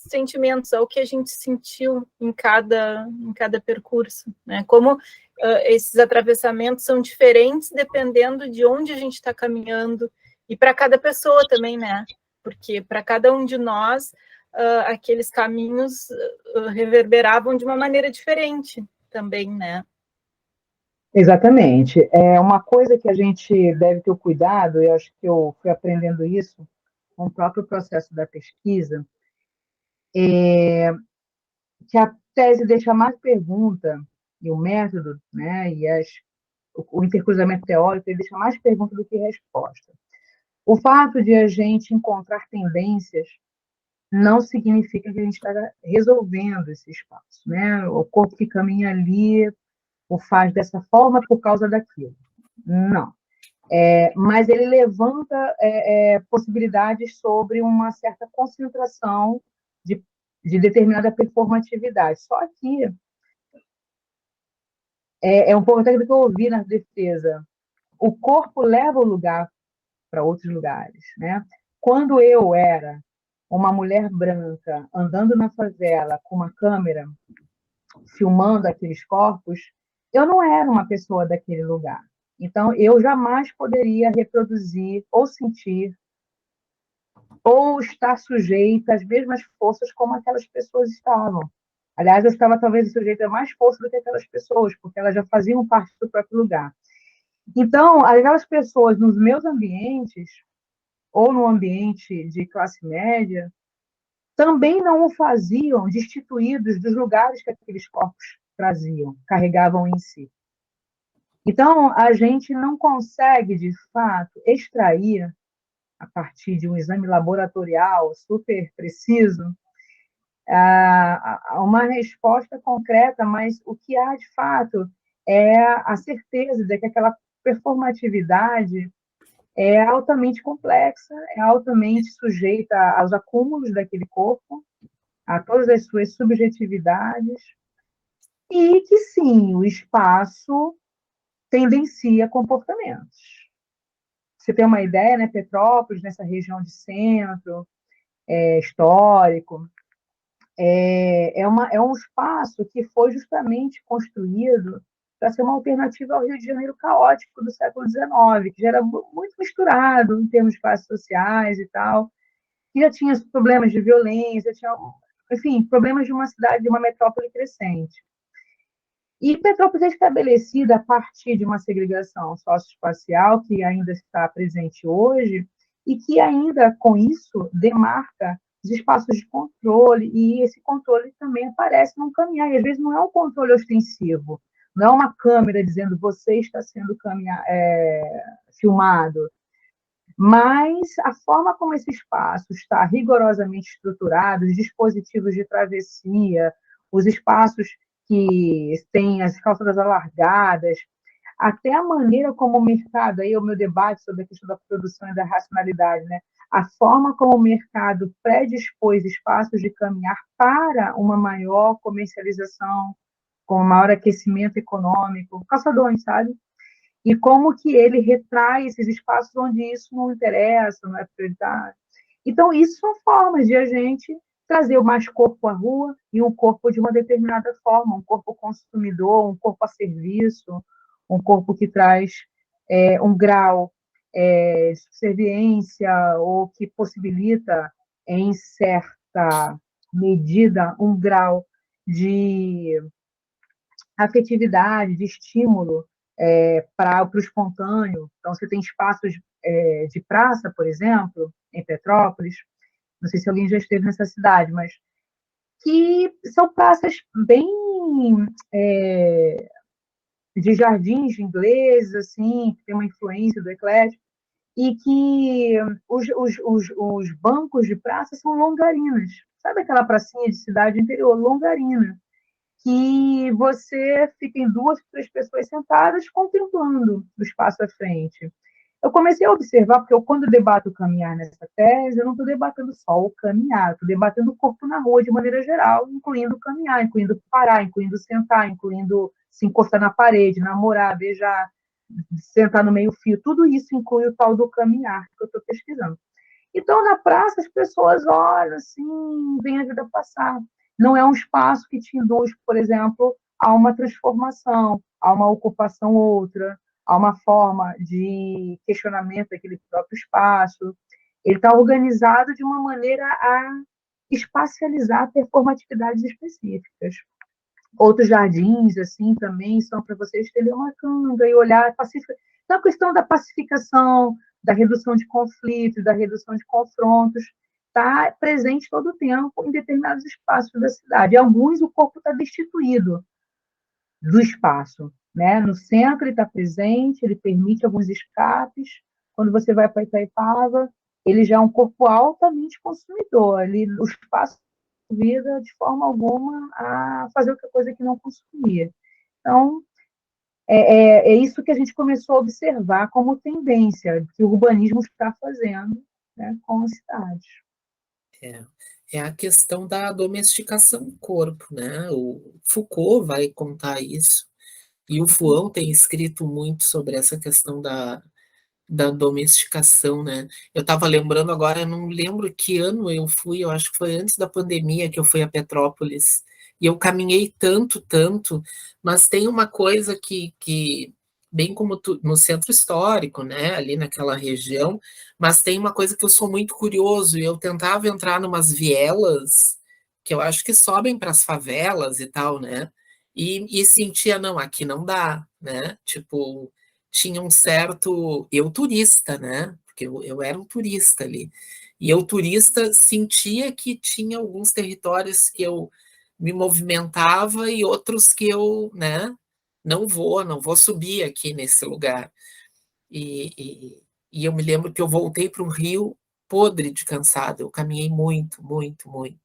sentimentos, ao que a gente sentiu em cada percurso, né? Como esses atravessamentos são diferentes dependendo de onde a gente está caminhando e para cada pessoa também, né? Porque para cada um de nós aqueles caminhos reverberavam de uma maneira diferente também, né? Exatamente. É uma coisa que a gente deve ter o cuidado, eu acho que eu fui aprendendo isso com o próprio processo da pesquisa, que a tese deixa mais pergunta, e o método, né, e o intercruzamento teórico, ele deixa mais pergunta do que resposta. O fato de a gente encontrar tendências não significa que a gente está resolvendo esse espaço, né? O corpo que caminha ali o faz dessa forma por causa daquilo. Não. Mas ele levanta possibilidades sobre uma certa concentração de determinada performatividade. Só que é um pouco até do que eu ouvi na defesa. O corpo leva o lugar para outros lugares, né? Quando eu era uma mulher branca andando na favela com uma câmera filmando aqueles corpos, eu não era uma pessoa daquele lugar. Então, eu jamais poderia reproduzir ou sentir ou estar sujeita às mesmas forças como aquelas pessoas estavam. Aliás, eu estava talvez sujeita a mais força do que aquelas pessoas, porque elas já faziam parte do próprio lugar. Então, aquelas pessoas nos meus ambientes, ou no ambiente de classe média, também não o faziam destituídos dos lugares que aqueles corpos traziam, carregavam em si. Então, a gente não consegue, de fato, extrair, a partir de um exame laboratorial super preciso, uma resposta concreta, mas o que há, de fato, é a certeza de que aquela performatividade é altamente complexa, é altamente sujeita aos acúmulos daquele corpo, a todas as suas subjetividades, e que sim, o espaço tendencia comportamentos. Você tem uma ideia, né? Petrópolis, nessa região de centro, histórico, é um espaço que foi justamente construído para ser uma alternativa ao Rio de Janeiro caótico do século XIX, que já era muito misturado em termos de classes sociais e tal, que já tinha problemas de violência, tinha, enfim, problemas de uma cidade, de uma metrópole crescente. E Petrópolis é estabelecida a partir de uma segregação socioespacial que ainda está presente hoje e que ainda, com isso, demarca os espaços de controle, e esse controle também aparece num caminhar, e às vezes não é um controle ostensivo, não é uma câmera dizendo você está sendo filmado, mas a forma como esse espaço está rigorosamente estruturado, os dispositivos de travessia, os espaços que têm as calçadas alargadas, até a maneira como o mercado, aí é o meu debate sobre a questão da produção e da racionalidade, né? A forma como o mercado predispôs espaços de caminhar para uma maior comercialização, com um maior aquecimento econômico, calçadões, sabe? E como que ele retrai esses espaços onde isso não interessa, não é prioritário. Então, isso são formas de a gente trazer mais corpo à rua e um corpo de uma determinada forma, um corpo consumidor, um corpo a serviço, um corpo que traz um grau de subserviência ou que possibilita, em certa medida, um grau de afetividade, de estímulo para o espontâneo. Então, você tem espaços de praça, por exemplo, em Petrópolis, não sei se alguém já esteve nessa cidade, mas que são praças bem de jardins ingleses, assim, que tem uma influência do eclético, e que os bancos de praça são longarinas. Sabe aquela pracinha de cidade interior? Longarina. Que você fica em 2, 3 pessoas sentadas contemplando o espaço à frente. Eu comecei a observar, porque quando eu debato o caminhar nessa tese, eu não estou debatendo só o caminhar, estou debatendo o corpo na rua de maneira geral, incluindo o caminhar, incluindo parar, incluindo sentar, incluindo se encostar na parede, namorar, beijar, sentar no meio-fio, tudo isso inclui o tal do caminhar que eu estou pesquisando. Então, na praça, as pessoas olham assim, veem a vida passar. Não é um espaço que te induz, por exemplo, a uma transformação, a uma ocupação outra, a uma forma de questionamento daquele próprio espaço. Ele está organizado de uma maneira a espacializar performatividades específicas. Outros jardins, assim, também são para você estender uma canga e olhar pacífica. Então, a questão da pacificação, da redução de conflitos, da redução de confrontos, está presente todo o tempo em determinados espaços da cidade. Em alguns, o corpo está destituído do espaço. Né? No centro, ele está presente, ele permite alguns escapes. Quando você vai para Itaipava, ele já é um corpo altamente consumidor. O espaço vida de forma alguma a fazer outra coisa que não consumia. Então, é isso que a gente começou a observar como tendência que o urbanismo está fazendo, né, com as cidades. É a questão da domesticação do corpo, né? O Foucault vai contar isso, e o Foucault tem escrito muito sobre essa questão da domesticação, né? Eu estava lembrando agora, eu não lembro que ano eu fui, eu acho que foi antes da pandemia que eu fui a Petrópolis, e eu caminhei tanto, tanto, mas tem uma coisa que bem como no centro histórico, né, ali naquela região, mas tem uma coisa que eu sou muito curioso, e eu tentava entrar numas vielas, que eu acho que sobem para as favelas e tal, né, e sentia, não, aqui não dá, né, tipo, tinha um certo. Eu, turista, né? Porque eu era um turista ali. E eu, turista, sentia que tinha alguns territórios que eu me movimentava e outros que eu, né? Não vou subir aqui nesse lugar. E, e eu me lembro que eu voltei para o Rio podre de cansado. Eu caminhei muito, muito, muito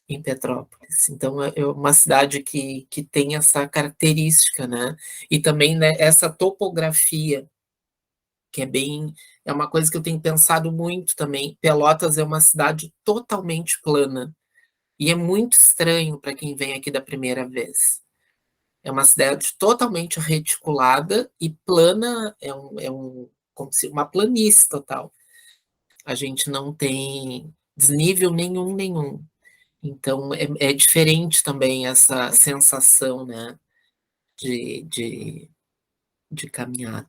em Petrópolis. Então, é uma cidade que tem essa característica, né? E também, né, essa topografia que é uma coisa que eu tenho pensado muito também. Pelotas é uma cidade totalmente plana, e é muito estranho para quem vem aqui da primeira vez. É uma cidade totalmente reticulada e plana, como se uma planície total. A gente não tem desnível nenhum. Então, é diferente também essa sensação, né, de, de, de caminhada.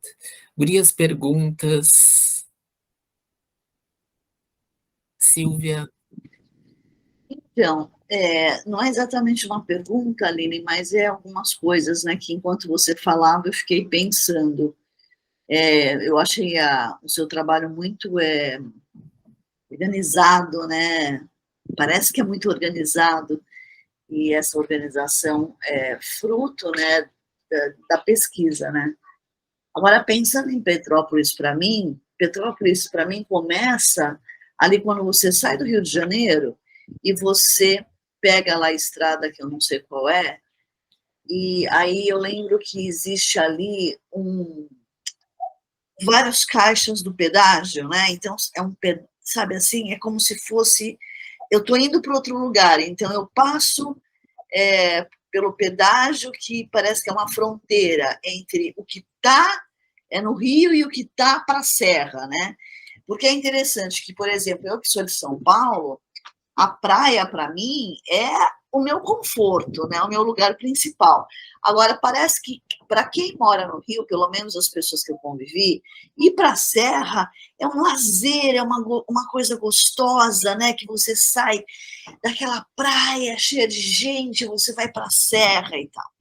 Gurias, perguntas? Silvia? Então, não é exatamente uma pergunta, Aline, mas é algumas coisas, né, que enquanto você falava eu fiquei pensando. Eu achei o seu trabalho muito organizado, né? Parece que é muito organizado, e essa organização é fruto, né, da pesquisa, né? Agora, pensando em Petrópolis, para mim, começa ali quando você sai do Rio de Janeiro e você pega lá a estrada, que eu não sei qual é, e aí eu lembro que existe ali vários caixas do pedágio, né? Então, sabe assim, é como se fosse... Eu estou indo para outro lugar, então eu passo pelo pedágio, que parece que é uma fronteira entre o que está no Rio e o que está para a Serra, né? Porque é interessante que, por exemplo, eu que sou de São Paulo, a praia, para mim, é o meu conforto, né? O meu lugar principal. Agora, parece que, para quem mora no Rio, pelo menos as pessoas que eu convivi, ir para a Serra é um lazer, é uma coisa gostosa, né? Que você sai daquela praia cheia de gente, você vai para a Serra e tal.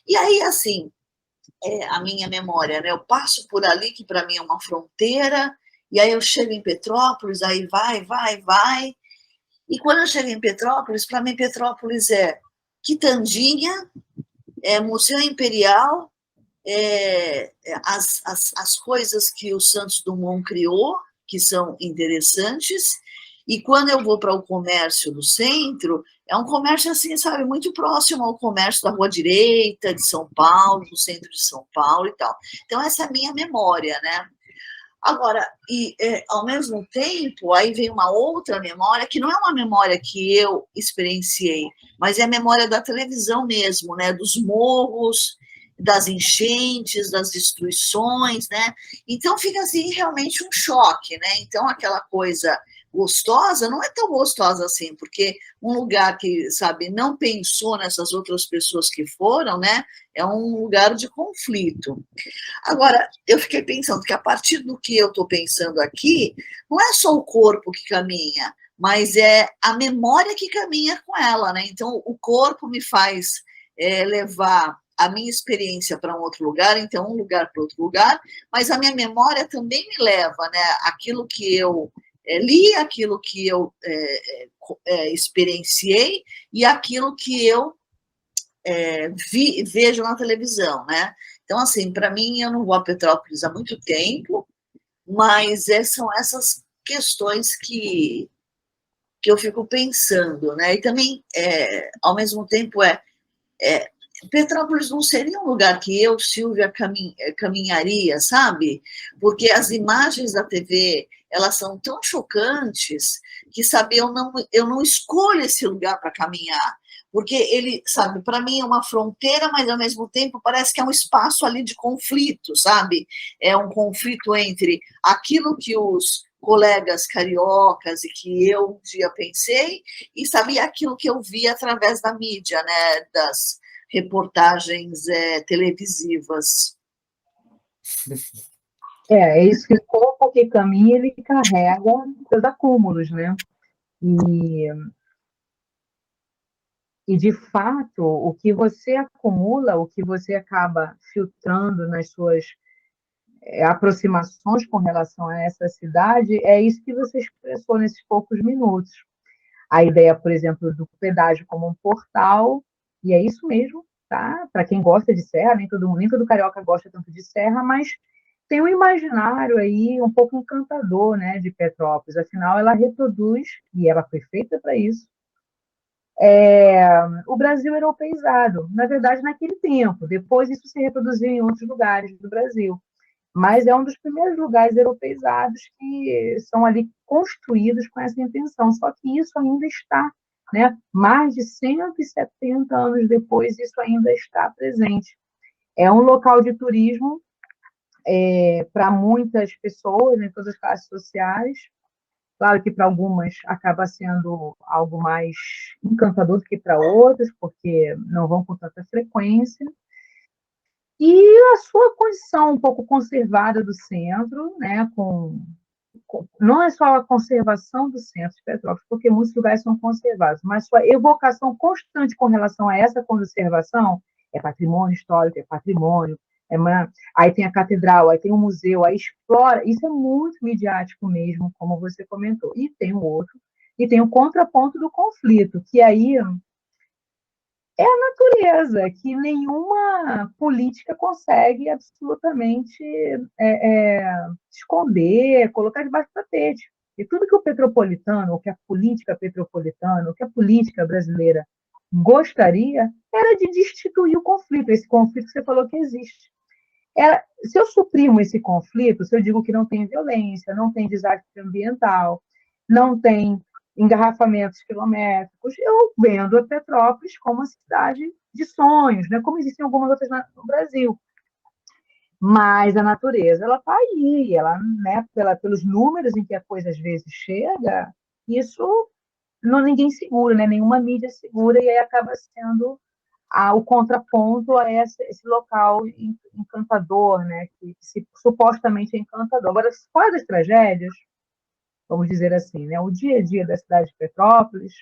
E aí, assim, a minha memória, né? Eu passo por ali, que para mim é uma fronteira, e aí eu chego em Petrópolis, aí vai. E quando eu chego em Petrópolis, para mim Petrópolis é Quitandinha, Museu Imperial, as coisas que o Santos Dumont criou, que são interessantes, e quando eu vou para o comércio do centro, é um comércio assim, sabe, muito próximo ao comércio da Rua Direita, de São Paulo, do centro de São Paulo e tal. Então, essa é a minha memória, né? Agora, ao mesmo tempo, aí vem uma outra memória, que não é uma memória que eu experienciei, mas é a memória da televisão mesmo, né? Dos morros, das enchentes, das destruições, né? Então fica assim realmente um choque, né? Então aquela coisa gostosa não é tão gostosa assim, porque um lugar que, sabe, não pensou nessas outras pessoas que foram, né? É um lugar de conflito. Agora, eu fiquei pensando que a partir do que eu estou pensando aqui, não é só o corpo que caminha, mas é a memória que caminha com ela, né? Então, o corpo me faz levar a minha experiência para um outro lugar, então um lugar para outro lugar, mas a minha memória também me leva, né? Aquilo que eu li, aquilo que eu experienciei e aquilo que eu vejo na televisão, né? Então, assim, para mim, eu não vou a Petrópolis há muito tempo, mas são essas questões que eu fico pensando, né? E também, ao mesmo tempo, Petrópolis não seria um lugar que eu, Silvia, caminharia, sabe? Porque as imagens da TV, elas são tão chocantes que, sabe, eu não escolho esse lugar para caminhar, porque ele, sabe, para mim é uma fronteira, mas ao mesmo tempo parece que é um espaço ali de conflito, sabe? É um conflito entre aquilo que os colegas cariocas e que eu um dia pensei, e sabe, aquilo que eu vi através da mídia, né, das reportagens televisivas. É isso que o corpo que caminha, ele carrega seus acúmulos, né? E, de fato, o que você acumula, o que você acaba filtrando nas suas aproximações com relação a essa cidade, é isso que você expressou nesses poucos minutos. A ideia, por exemplo, do pedágio como um portal, e é isso mesmo, tá? Para quem gosta de serra, nem todo carioca gosta tanto de serra, mas tem um imaginário aí um pouco encantador, né, de Petrópolis. Afinal, ela reproduz, e ela foi feita para isso, o Brasil europeizado, na verdade, naquele tempo. Depois isso se reproduziu em outros lugares do Brasil. mas é um dos primeiros lugares europeizados que são ali construídos com essa intenção, só que isso ainda está, né, mais de 170 anos depois, isso ainda está presente. É um local de turismo para muitas pessoas, em todas as classes sociais. Claro que para algumas acaba sendo algo mais encantador do que para outras, porque não vão com tanta frequência. E a sua condição um pouco conservada do centro, né, não é só a conservação do centro de Petrópolis, porque muitos lugares são conservados, mas sua evocação constante com relação a essa conservação é patrimônio histórico, é patrimônio, aí tem a catedral, aí tem o museu, aí explora, isso é muito midiático mesmo, como você comentou. E tem o outro, e tem o contraponto do conflito, que aí é a natureza, que nenhuma política consegue absolutamente esconder, colocar debaixo do tapete. E tudo que o petropolitano, ou que a política petropolitana, ou que a política brasileira gostaria, era de destituir o conflito, esse conflito que você falou que existe. Se eu suprimo esse conflito, se eu digo que não tem violência, não tem desastre ambiental, não tem engarrafamentos quilométricos, eu vendo a Petrópolis como uma cidade de sonhos, né? Como existem algumas outras no Brasil. Mas a natureza, ela está aí, ela, né, pelos números em que a coisa às vezes chega, isso ninguém segura, né? Nenhuma mídia segura, e aí acaba sendo o contraponto a esse local encantador, né? Que supostamente é encantador. Agora, fora das tragédias, vamos dizer assim, né? O dia a dia da cidade de Petrópolis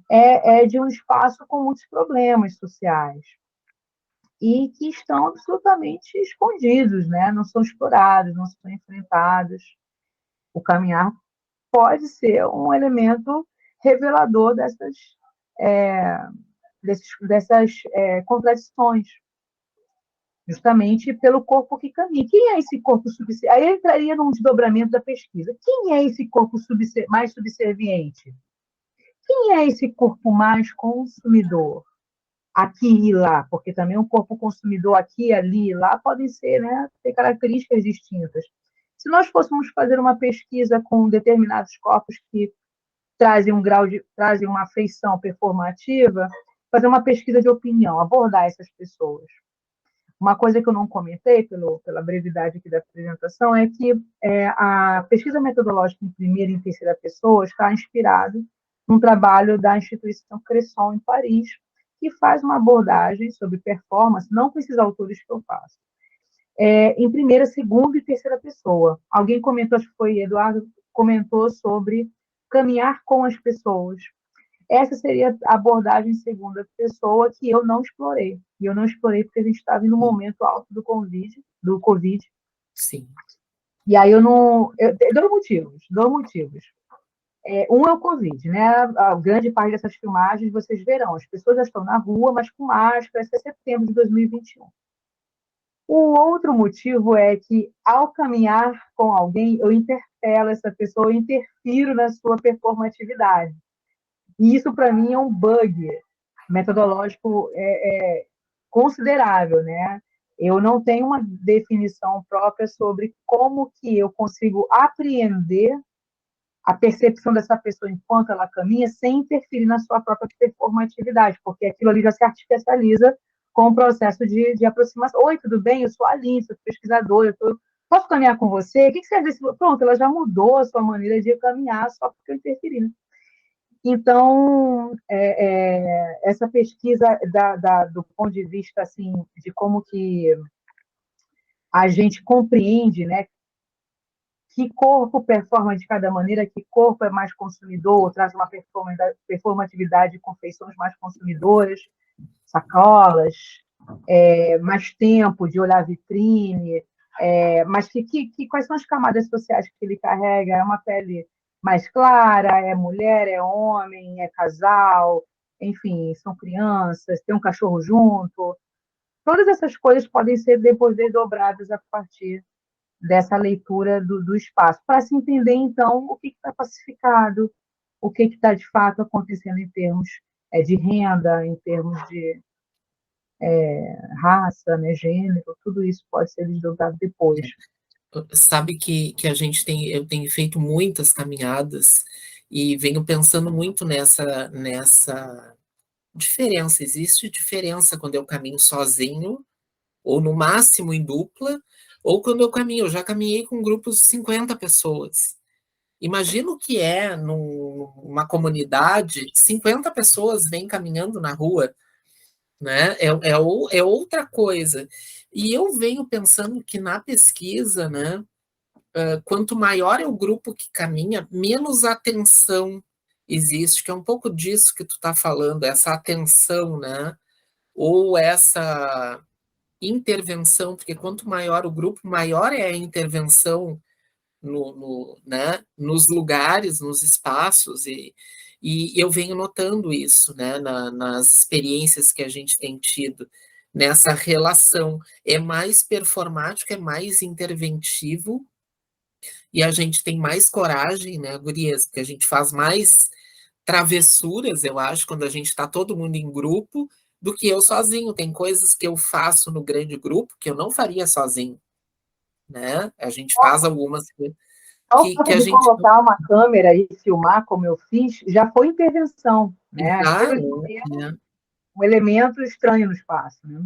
é de um espaço com muitos problemas sociais e que estão absolutamente escondidos, né? Não são explorados, não são enfrentados. O caminhar pode ser um elemento revelador dessas contradições, justamente pelo corpo que caminha. Quem é esse corpo subserviente? Aí entraria num desdobramento da pesquisa. Quem é esse corpo mais subserviente? Quem é esse corpo mais consumidor? Aqui e lá, porque também o corpo consumidor aqui, ali e lá podem ser, né, ter características distintas. Se nós fôssemos fazer uma pesquisa com determinados corpos que trazem trazem uma afeição performativa, fazer uma pesquisa de opinião, abordar essas pessoas. Uma coisa que eu não comentei, pela brevidade aqui da apresentação, é que a pesquisa metodológica em primeira e em terceira pessoa está inspirada num trabalho da instituição Cresson, em Paris, que faz uma abordagem sobre performance, não com esses autores que eu faço, em primeira, segunda e terceira pessoa. Alguém comentou, acho que foi Eduardo, comentou sobre caminhar com as pessoas. Essa seria a abordagem em segunda pessoa que eu não explorei. E eu não explorei porque a gente estava no momento alto do Covid. Sim. E aí eu não... Dois motivos. Um é o Covid, né? A grande parte dessas filmagens, vocês verão, as pessoas já estão na rua, mas com máscara, até setembro de 2021. O outro motivo é que, ao caminhar com alguém, eu interpelo essa pessoa, eu interfiro na sua performatividade. E isso, para mim, é um bug metodológico considerável, né? Eu não tenho uma definição própria sobre como que eu consigo apreender a percepção dessa pessoa enquanto ela caminha sem interferir na sua própria performatividade, porque aquilo ali já se artificializa com o processo de aproximação. Oi, tudo bem? Eu sou a Aline, sou pesquisadora, posso caminhar com você? O que você acha? Pronto, ela já mudou a sua maneira de caminhar só porque eu interferi, né? Então, essa pesquisa do ponto de vista assim, de como que a gente compreende, né, que corpo performa de cada maneira, que corpo é mais consumidor, traz uma performatividade com feições mais consumidoras, sacolas, mais tempo de olhar vitrine, mas quais são as camadas sociais que ele carrega? É uma pele mais clara, é mulher, é homem, é casal, enfim, são crianças, tem um cachorro junto. Todas essas coisas podem ser depois desdobradas a partir dessa leitura do espaço, para se entender, então, o que está pacificado, o que está, de fato, acontecendo em termos de renda, em termos raça, né, gênero, tudo isso pode ser desdobrado depois. Sabe que eu tenho feito muitas caminhadas e venho pensando muito nessa diferença. Existe diferença quando eu caminho sozinho, ou no máximo em dupla, ou quando eu já caminhei com grupos de 50 pessoas. Imagina o que é numa comunidade, 50 pessoas vêm caminhando na rua, né? É outra coisa. E eu venho pensando que na pesquisa, né, quanto maior é o grupo que caminha, menos atenção existe, que é um pouco disso que tu está falando, essa atenção, né? Ou essa intervenção, porque quanto maior o grupo, maior é a intervenção né, nos lugares, nos espaços, e eu venho notando isso, né, nas experiências que a gente tem tido, nessa relação. É mais performático, é mais interventivo, e a gente tem mais coragem, né, gurias, porque a gente faz mais travessuras, eu acho, quando a gente está todo mundo em grupo, do que eu sozinho. Tem coisas que eu faço no grande grupo que eu não faria sozinho, né? A gente faz algumas Só o fato que a de gente colocar uma câmera e filmar, como eu fiz, já foi intervenção, né? As já, pessoas viram um elemento estranho no espaço, né?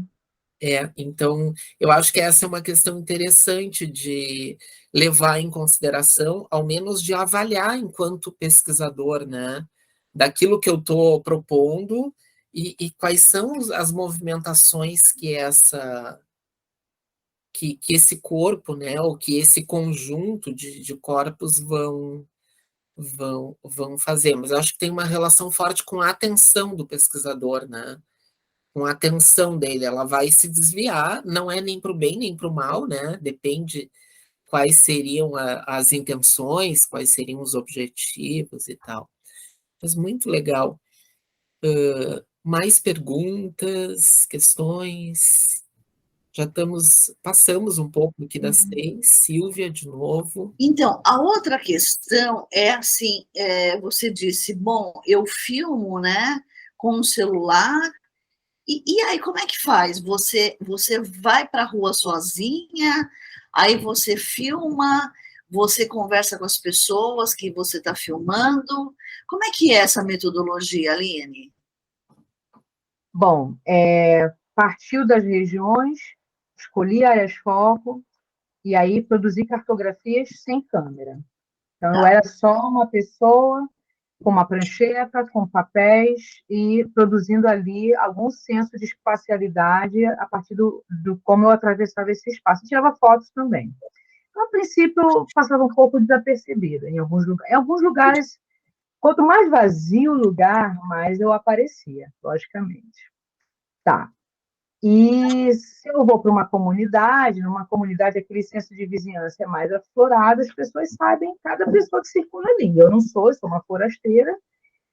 Então, eu acho que essa é uma questão interessante de levar em consideração, ao menos de avaliar enquanto pesquisador, né? Daquilo que eu estou propondo e quais são as movimentações que esse corpo, né? Ou que esse conjunto de corpos vão fazer. Mas eu acho que tem uma relação forte com a atenção do pesquisador, né? Com a atenção dele, ela vai se desviar, não é nem para o bem nem para o mal, né? Depende quais seriam as intenções, quais seriam os objetivos e tal. Mas muito legal. Mais perguntas, questões? Passamos um pouco aqui das 6. Silvia, de novo. Então, a outra questão é assim, você disse, bom, eu filmo, né, com um celular. E aí, como é que faz? Você vai para a rua sozinha, aí você filma, você conversa com as pessoas que você está filmando. Como é que é essa metodologia, Aline? Bom, partiu das regiões, escolhi áreas foco, e aí produzi cartografias sem câmera. Então, eu era só uma pessoa com uma prancheta, com papéis e produzindo ali algum senso de espacialidade a partir do como eu atravessava esse espaço. Eu tirava fotos também. Então, a princípio, passava um pouco desapercebida em alguns lugares. Em alguns lugares, quanto mais vazio o lugar, mais eu aparecia, logicamente. Tá. E se eu vou para uma comunidade, numa comunidade aquele senso de vizinhança é mais aflorado, as pessoas sabem cada pessoa que circula ali. Eu sou uma forasteira,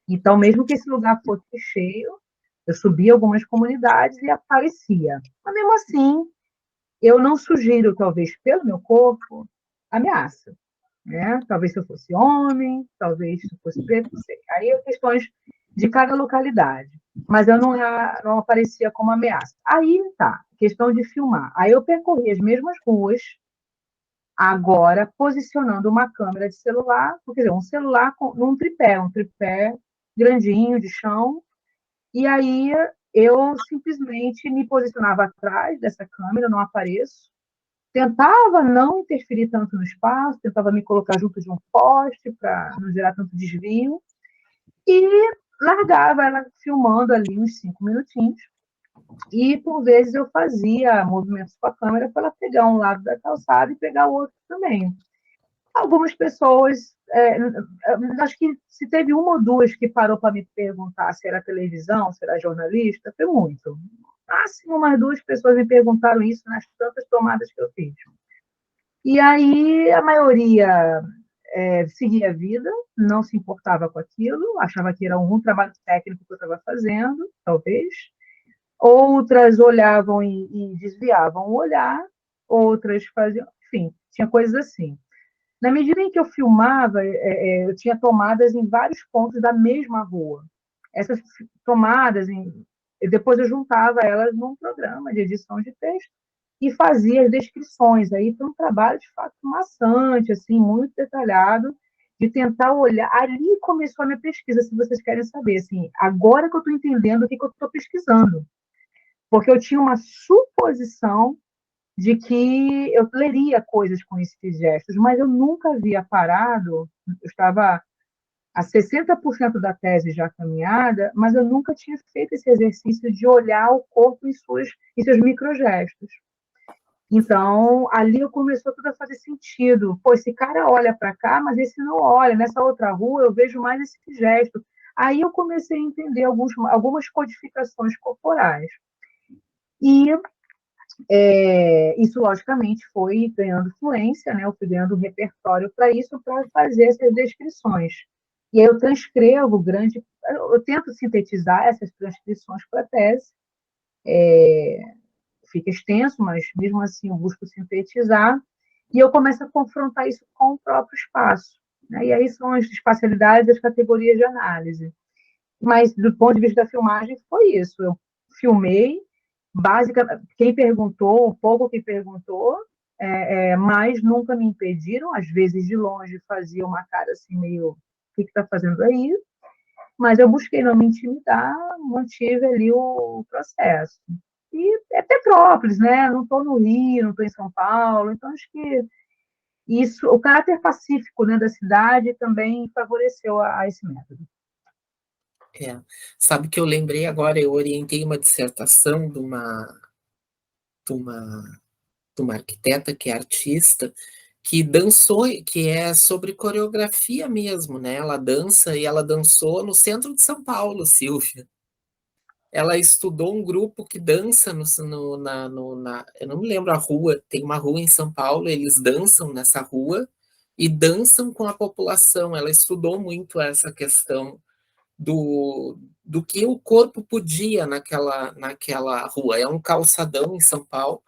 então mesmo que esse lugar fosse cheio, eu subia algumas comunidades e aparecia. Mas mesmo assim, eu não sugiro, talvez pelo meu corpo, ameaça, né? Talvez se eu fosse homem, talvez se eu fosse preto, não sei. Aí é questões de cada localidade. Mas eu não aparecia como ameaça. Aí tá, questão de filmar. Aí eu percorri as mesmas ruas, agora posicionando uma câmera de celular, quer dizer, um celular num tripé, um tripé grandinho de chão, e aí eu simplesmente me posicionava atrás dessa câmera, não apareço, tentava não interferir tanto no espaço, tentava me colocar junto de um poste para não gerar tanto desvio, e largava ela filmando ali uns 5 minutinhos, e por vezes eu fazia movimentos com a câmera para ela pegar um lado da calçada e pegar o outro também. Algumas pessoas, acho que se teve uma ou duas que parou para me perguntar se era televisão, se era jornalista, foi muito. Máximo umas 2 pessoas me perguntaram isso nas tantas tomadas que eu fiz. E aí a maioria seguia a vida, não se importava com aquilo, achava que era um trabalho técnico que eu estava fazendo, talvez. Outras olhavam e desviavam o olhar, outras faziam, enfim, tinha coisas assim. Na medida em que eu filmava, eu tinha tomadas em vários pontos da mesma rua. Essas tomadas e depois eu juntava elas num programa de edição de texto e fazia as descrições. Aí foi um trabalho, de fato, maçante, assim, muito detalhado, de tentar olhar. Ali começou a minha pesquisa, se vocês querem saber. Assim, agora que eu estou entendendo o que eu estou pesquisando. Porque eu tinha uma suposição de que eu leria coisas com esses gestos, mas eu nunca havia parado, eu estava a 60% da tese já caminhada, mas eu nunca tinha feito esse exercício de olhar o corpo em seus microgestos. Então, ali começou tudo a fazer sentido. Pô, esse cara olha para cá, mas esse não olha. Nessa outra rua eu vejo mais esse gesto. Aí eu comecei a entender algumas codificações corporais. E isso, logicamente, foi ganhando fluência, né? Eu fui ganhando um repertório para isso, para fazer essas descrições. E aí eu transcrevo eu tento sintetizar essas transcrições para a tese. Fica extenso, mas mesmo assim eu busco sintetizar. E eu começo a confrontar isso com o próprio espaço, né? E aí são as espacialidades das categorias de análise. Mas, do ponto de vista da filmagem, foi isso. Eu filmei, basicamente, quem perguntou, um pouco quem perguntou, mas nunca me impediram. Às vezes, de longe, fazia uma cara assim, meio, o que está fazendo aí? Mas eu busquei não me intimidar, mantive ali o processo. E é Petrópolis, né? Não estou no Rio, não estou em São Paulo, então acho que isso, o caráter pacífico, né, da cidade também favoreceu a esse método. Sabe que eu lembrei agora, eu orientei uma dissertação de uma arquiteta que é artista, que dançou, que é sobre coreografia mesmo, né? Ela dança e ela dançou no centro de São Paulo, Silvia. Ela estudou um grupo que dança eu não me lembro a rua, tem uma rua em São Paulo, eles dançam nessa rua e dançam com a população. Ela estudou muito essa questão do que o corpo podia naquela rua. É um calçadão em São Paulo.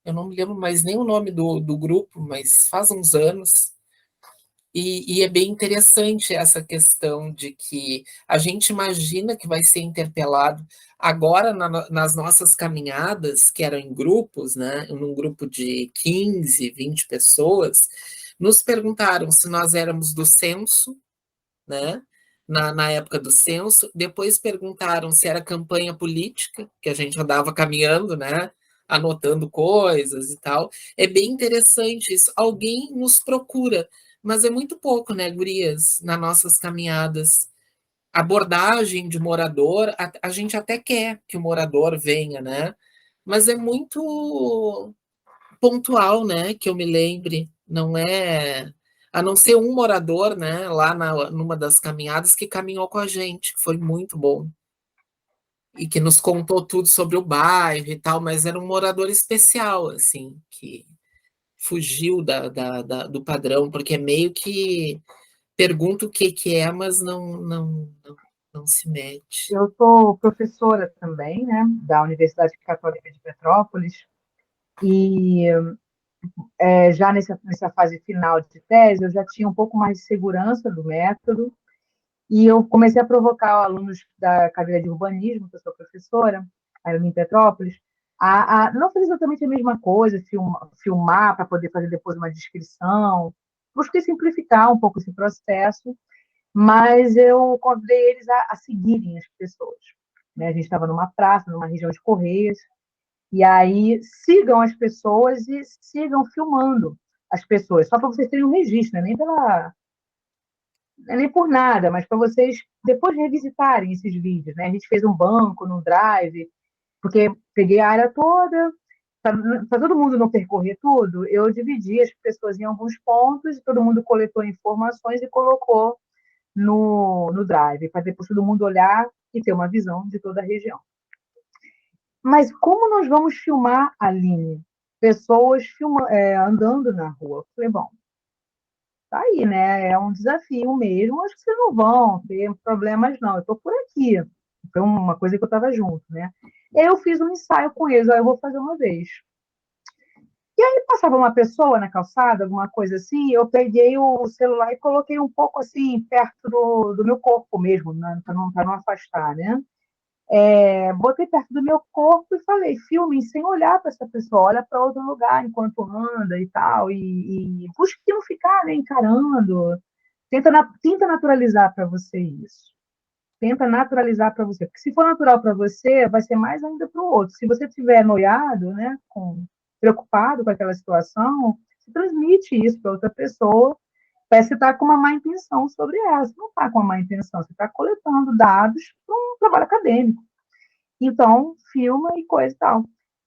Eu não me lembro mais nem o nome do grupo, mas faz uns anos. E é bem interessante essa questão de que a gente imagina que vai ser interpelado. Agora, nas nossas caminhadas, que eram em grupos, né, num grupo de 15, 20 pessoas, nos perguntaram se nós éramos do censo, né, na época do censo, depois perguntaram se era campanha política, que a gente andava caminhando, né, anotando coisas e tal. É bem interessante isso. Alguém nos procura, mas é muito pouco, né, gurias, nas nossas caminhadas. Abordagem de morador, a gente até quer que o morador venha, né, mas é muito pontual, né, que eu me lembre, não é, a não ser um morador, né, lá numa das caminhadas que caminhou com a gente, que foi muito bom, e que nos contou tudo sobre o bairro e tal, mas era um morador especial, assim, que fugiu do padrão, porque meio que pergunta o que é, mas não se mete. Eu sou professora também, né, da Universidade Católica de Petrópolis, e já nessa fase final de tese, eu já tinha um pouco mais de segurança do método, e eu comecei a provocar alunos da cadeira de urbanismo, que eu sou professora, aí em Petrópolis, a não fazer exatamente a mesma coisa, filmar para poder fazer depois uma descrição. Busquei simplificar um pouco esse processo, mas eu convidei eles a seguirem as pessoas, né? A gente estava numa praça, numa região de Correias, e aí sigam as pessoas e sigam filmando as pessoas, só para vocês terem um registro, né? Nem por nada, mas para vocês depois revisitarem esses vídeos, né? A gente fez um banco no Drive, porque peguei a área toda, para todo mundo não percorrer tudo, eu dividi as pessoas em alguns pontos, todo mundo coletou informações e colocou no Drive, para depois todo mundo olhar e ter uma visão de toda a região. Mas como nós vamos filmar, Aline? Pessoas andando na rua. Eu falei, bom, tá aí, né? É um desafio mesmo. Acho que vocês não vão ter problemas, não. Eu estou por aqui. Foi uma coisa que eu estava junto, né? E aí eu fiz um ensaio com eles. Eu vou fazer uma vez. E aí passava uma pessoa na calçada, alguma coisa assim, eu peguei o celular e coloquei um pouco assim, perto do meu corpo mesmo, né? Para não afastar, né? botei perto do meu corpo e falei, filme sem olhar para essa pessoa, olha para outro lugar enquanto anda e tal, e busque não ficar, né, encarando, tenta naturalizar para você isso. Tenta naturalizar para você, porque se for natural para você, vai ser mais ainda para o outro. Se você estiver noiado, né, preocupado com aquela situação, você transmite isso para outra pessoa, parece que você está com uma má intenção sobre ela. Você não está com uma má intenção, você está coletando dados para um trabalho acadêmico. Então, filma e coisa e tal.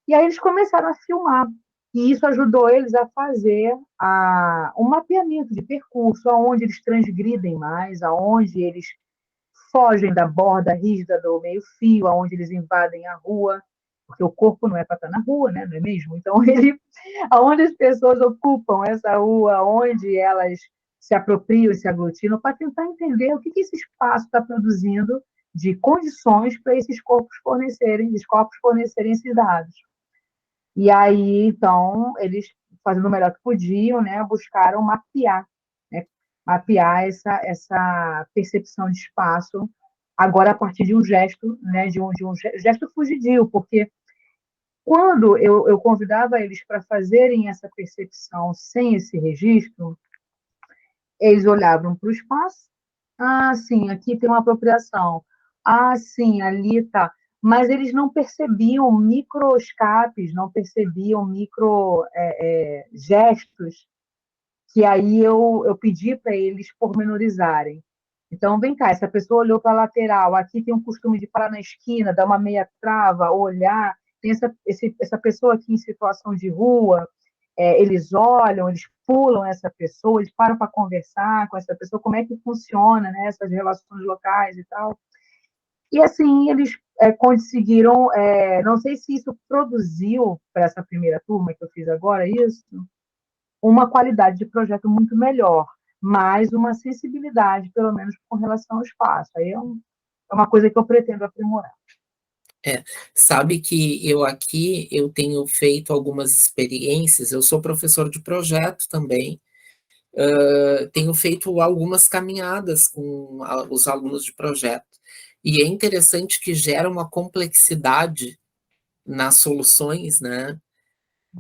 E aí eles começaram a filmar. E isso ajudou eles a fazer um mapeamento de percurso, aonde eles transgridem mais, aonde eles fogem da borda rígida do meio-fio, aonde eles invadem a rua, porque o corpo não é para estar na rua, né? Não é mesmo? Então, aonde as pessoas ocupam essa rua, onde elas se apropriam e se aglutinam, para tentar entender o que esse espaço está produzindo de condições para esses corpos fornecerem esses dados. E aí, então, eles, fazendo o melhor que podiam, né, buscaram mapear essa percepção de espaço, agora a partir de um gesto, né, de um gesto fugidio, porque quando eu convidava eles para fazerem essa percepção sem esse registro, eles olhavam para o espaço, sim, aqui tem uma apropriação, sim, ali está, mas eles não percebiam microescapes, não percebiam gestos que aí eu pedi para eles pormenorizarem. Então, vem cá, essa pessoa olhou para a lateral, aqui tem um costume de parar na esquina, dar uma meia trava, olhar, tem essa pessoa aqui em situação de rua, eles olham, eles pulam essa pessoa, eles param para conversar com essa pessoa, como é que funciona, né, essas relações locais e tal. E assim, eles conseguiram, não sei se isso produziu para essa primeira turma que eu fiz agora, isso, uma qualidade de projeto muito melhor, mas uma sensibilidade, pelo menos com relação ao espaço. Aí é uma coisa que eu pretendo aprimorar. Sabe que eu tenho feito algumas experiências, eu sou professor de projeto também, tenho feito algumas caminhadas com os alunos de projeto, e é interessante que gera uma complexidade nas soluções, né?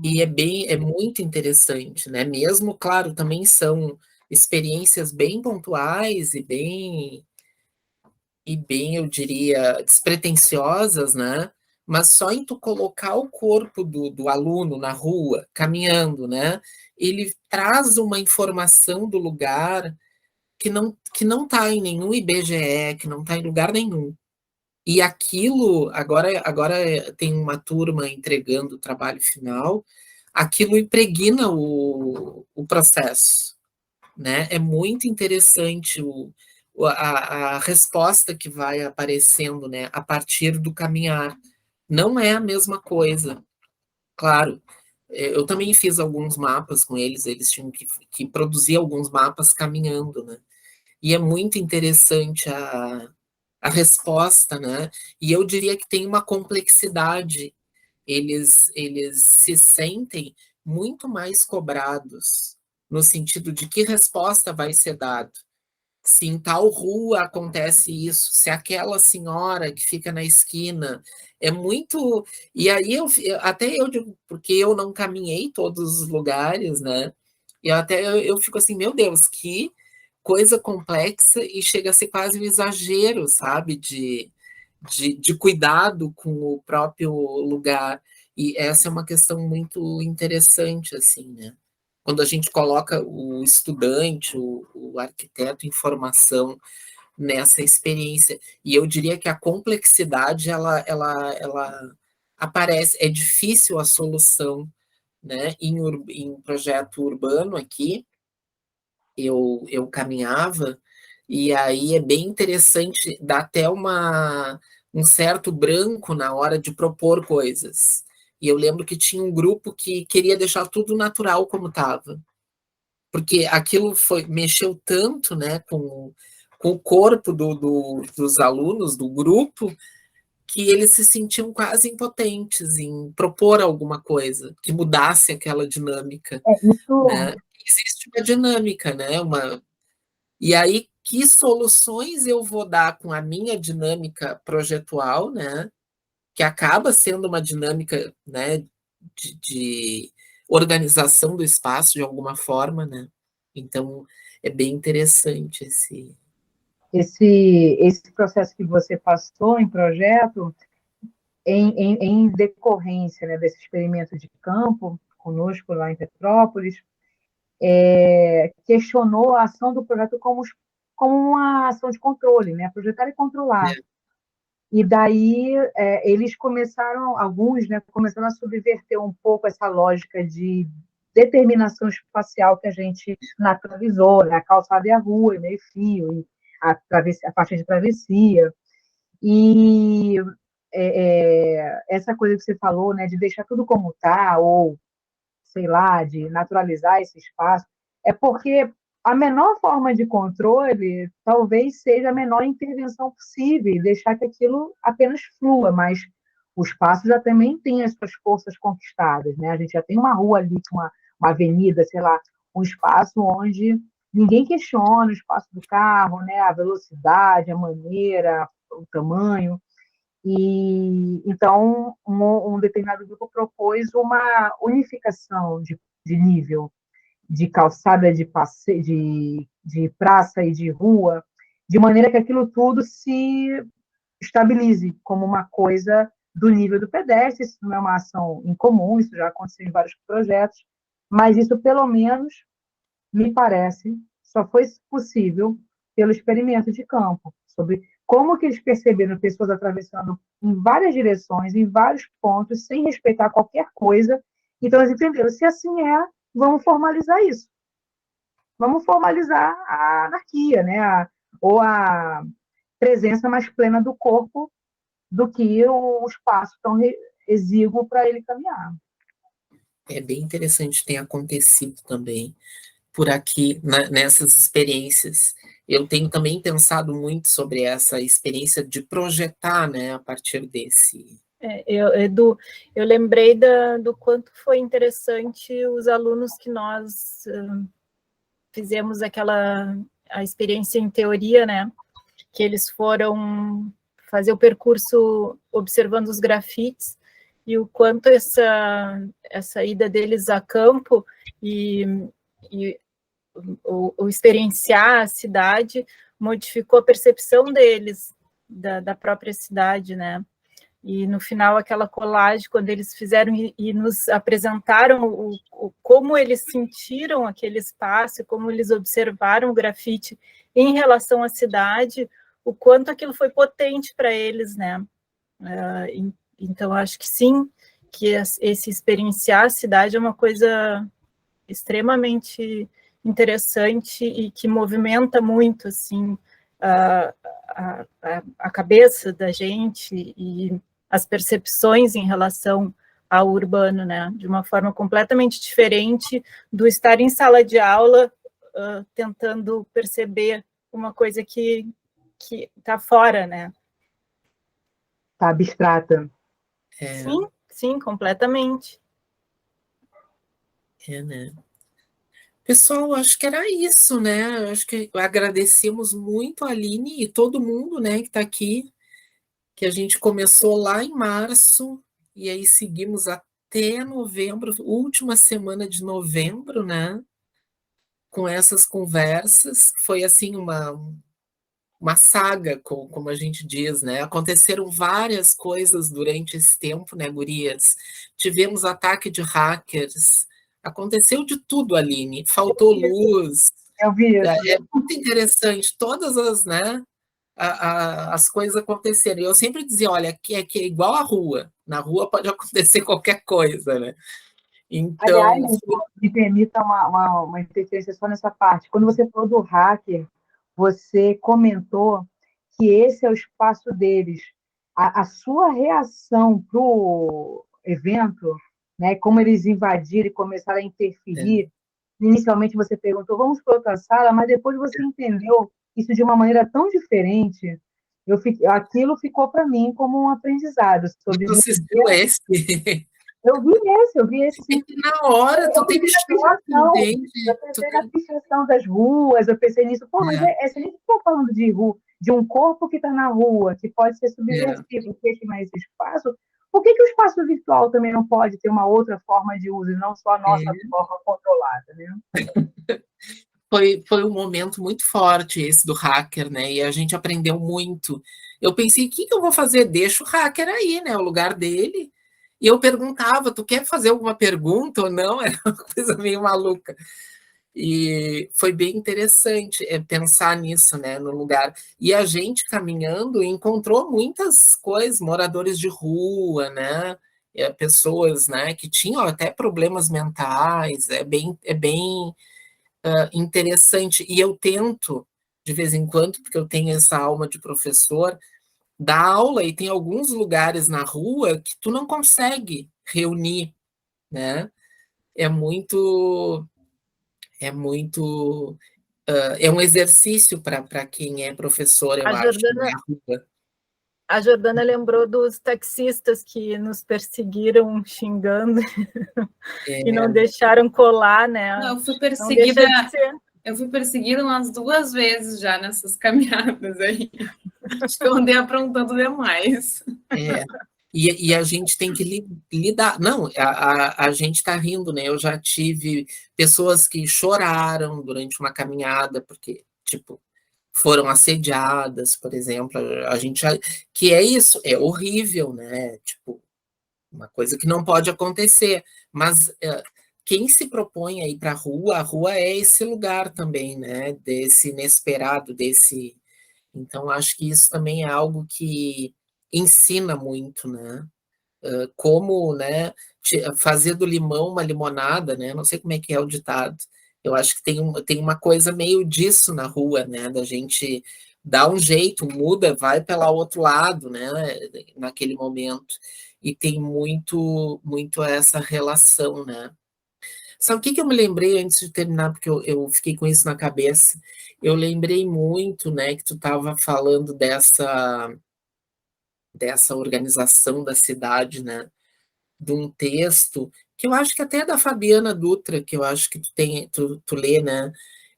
E é muito interessante, né? Mesmo, claro, também são experiências bem pontuais e bem, eu diria, despretensiosas, né? Mas só em tu colocar o corpo do aluno na rua, caminhando, né? Ele traz uma informação do lugar que não está em nenhum IBGE, que não está em lugar nenhum. E aquilo, agora tem uma turma entregando o trabalho final, aquilo impregna o processo, né? É muito interessante a resposta que vai aparecendo, né, a partir do caminhar. Não é a mesma coisa, claro. Eu também fiz alguns mapas com eles, eles tinham que produzir alguns mapas caminhando, né? E é muito interessante a resposta, né? E eu diria que tem uma complexidade. Eles se sentem muito mais cobrados, no sentido de que resposta vai ser dada. Se em tal rua acontece isso, se aquela senhora que fica na esquina é muito. E aí até eu digo, porque eu não caminhei todos os lugares, né? E eu fico assim, meu Deus, que coisa complexa e chega a ser quase um exagero, sabe? De cuidado com o próprio lugar. E essa é uma questão muito interessante, assim, né? Quando a gente coloca o estudante, o arquiteto em formação nessa experiência. E eu diria que a complexidade, ela aparece, é difícil a solução, né? Em projeto urbano aqui, eu caminhava, e aí é bem interessante, dá até um certo branco na hora de propor coisas. E eu lembro que tinha um grupo que queria deixar tudo natural como estava, porque aquilo mexeu tanto, né, com o corpo dos alunos, do grupo, que eles se sentiam quase impotentes em propor alguma coisa que mudasse aquela dinâmica, Isso né? Existe uma dinâmica, né? E aí que soluções eu vou dar com a minha dinâmica projetual, né? Que acaba sendo uma dinâmica, né, de organização do espaço de alguma forma, né? Então, é bem interessante esse processo que você passou em projeto, em decorrência, né, desse experimento de campo conosco lá em Petrópolis, questionou a ação do projeto como uma ação de controle, né? Projetar e controlar. E daí eles começaram, alguns, né, começaram a subverter um pouco essa lógica de determinação espacial que a gente naturalizou, né? A calçada e a rua, e meio-fio, a faixa de travessia. E essa coisa que você falou, né, de deixar tudo como está, ou, sei lá, de naturalizar esse espaço, é porque a menor forma de controle talvez seja a menor intervenção possível, deixar que aquilo apenas flua, mas o espaço já também tem as suas forças conquistadas, né? A gente já tem uma rua ali, uma avenida, sei lá, um espaço onde ninguém questiona o espaço do carro, né? A velocidade, a maneira, o tamanho. E então um determinado grupo propôs uma unificação de nível de calçada de praça e de rua, de maneira que aquilo tudo se estabilize como uma coisa do nível do pedestre. Isso não é uma ação incomum, isso já aconteceu em vários projetos, mas isso, pelo menos, me parece, só foi possível pelo experimento de campo, sobre como que eles perceberam pessoas atravessando em várias direções, em vários pontos, sem respeitar qualquer coisa. Então, eles entenderam, se assim vamos formalizar isso. Vamos formalizar a anarquia, né? Ou a presença mais plena do corpo do que o espaço tão exíguo para ele caminhar. É bem interessante ter acontecido também por aqui, nessas experiências. Eu tenho também pensado muito sobre essa experiência de projetar, né, a partir desse... Edu, eu lembrei do quanto foi interessante os alunos que nós fizemos a experiência em teoria, né, que eles foram fazer o percurso observando os grafites, e o quanto essa ida deles a campo e o experienciar a cidade modificou a percepção deles da própria cidade, né? E no final, aquela colagem, quando eles fizeram e nos apresentaram como eles sentiram aquele espaço, como eles observaram o grafite em relação à cidade, o quanto aquilo foi potente para eles, né? Então, acho que sim, que esse experienciar a cidade é uma coisa extremamente interessante e que movimenta muito, assim, a cabeça da gente e as percepções em relação ao urbano, né? De uma forma completamente diferente do estar em sala de aula tentando perceber uma coisa que está fora, né? Está abstrata. Sim, completamente. Né? Pessoal, acho que era isso, né? Acho que agradecemos muito a Aline e todo mundo, né, que está aqui, que a gente começou lá em março e aí seguimos até novembro, última semana de novembro, né? Com essas conversas, foi assim uma saga, como a gente diz, né? Aconteceram várias coisas durante esse tempo, né, gurias? Tivemos ataque de hackers, aconteceu de tudo, Aline. Faltou luz. Eu vi isso. É muito interessante, todas as, né, as coisas aconteceram. Eu sempre dizia, olha, que é igual a rua. Na rua pode acontecer qualquer coisa, né? Então, aliás, me permita uma interferência só nessa parte. Quando você falou do hacker, você comentou que esse é o espaço deles. A sua reação para o evento, né, como eles invadiram e começaram a interferir, inicialmente você perguntou, vamos para outra sala, mas depois você entendeu isso de uma maneira tão diferente. Aquilo ficou para mim como um aprendizado sobre você assistiu esse? Eu vi esse sim. Na hora, tu tem que entende? Eu pensei na pichação das ruas, eu pensei nisso. Pô, mas se a gente for falando de um corpo que está na rua, que pode ser subversivo, que tem mais espaço, por que o espaço virtual também não pode ter uma outra forma de uso, e não só a nossa forma controlada, né? Foi um momento muito forte esse do hacker, né? E a gente aprendeu muito. Eu pensei, o que eu vou fazer? Deixa o hacker aí, né? O lugar dele. E eu perguntava, tu quer fazer alguma pergunta ou não? Era uma coisa meio maluca. E foi bem interessante pensar nisso, né? No lugar. E a gente caminhando encontrou muitas coisas, moradores de rua, né? Pessoas, né, que tinham até problemas mentais. É bem interessante. E eu tento, de vez em quando, porque eu tenho essa alma de professor, dar aula e tem alguns lugares na rua que tu não consegue reunir, né? É muito, é muito, é um exercício para quem é professor, eu A acho, Jordana, na rua. a Jordana lembrou dos taxistas que nos perseguiram xingando e não deixaram colar, né? Não, eu fui Não perseguida. deixa de ser. Eu fui perseguida umas 2 vezes já nessas caminhadas aí. Acho que eu andei aprontando demais. E a gente tem que lidar. Não, a gente está rindo, né? Eu já tive pessoas que choraram durante uma caminhada, porque, tipo, foram assediadas, por exemplo. A gente que é isso, é horrível, né? Tipo, uma coisa que não pode acontecer. Mas quem se propõe a ir para a rua é esse lugar também, né? Desse inesperado, desse. Então, acho que isso também é algo que ensina muito, né? Como, né, fazer do limão uma limonada, né? Não sei como é que é o ditado. Eu acho que tem uma coisa meio disso na rua, né? Da gente dar um jeito, muda, vai pelo outro lado, né? Naquele momento. E tem muito essa relação, né? Sabe o que eu me lembrei antes de terminar, porque eu fiquei com isso na cabeça? Eu lembrei muito, né, que tu estava falando dessa organização da cidade, né? De um texto que eu acho que até é da Fabiana Dutra, que eu acho que tu lê, né?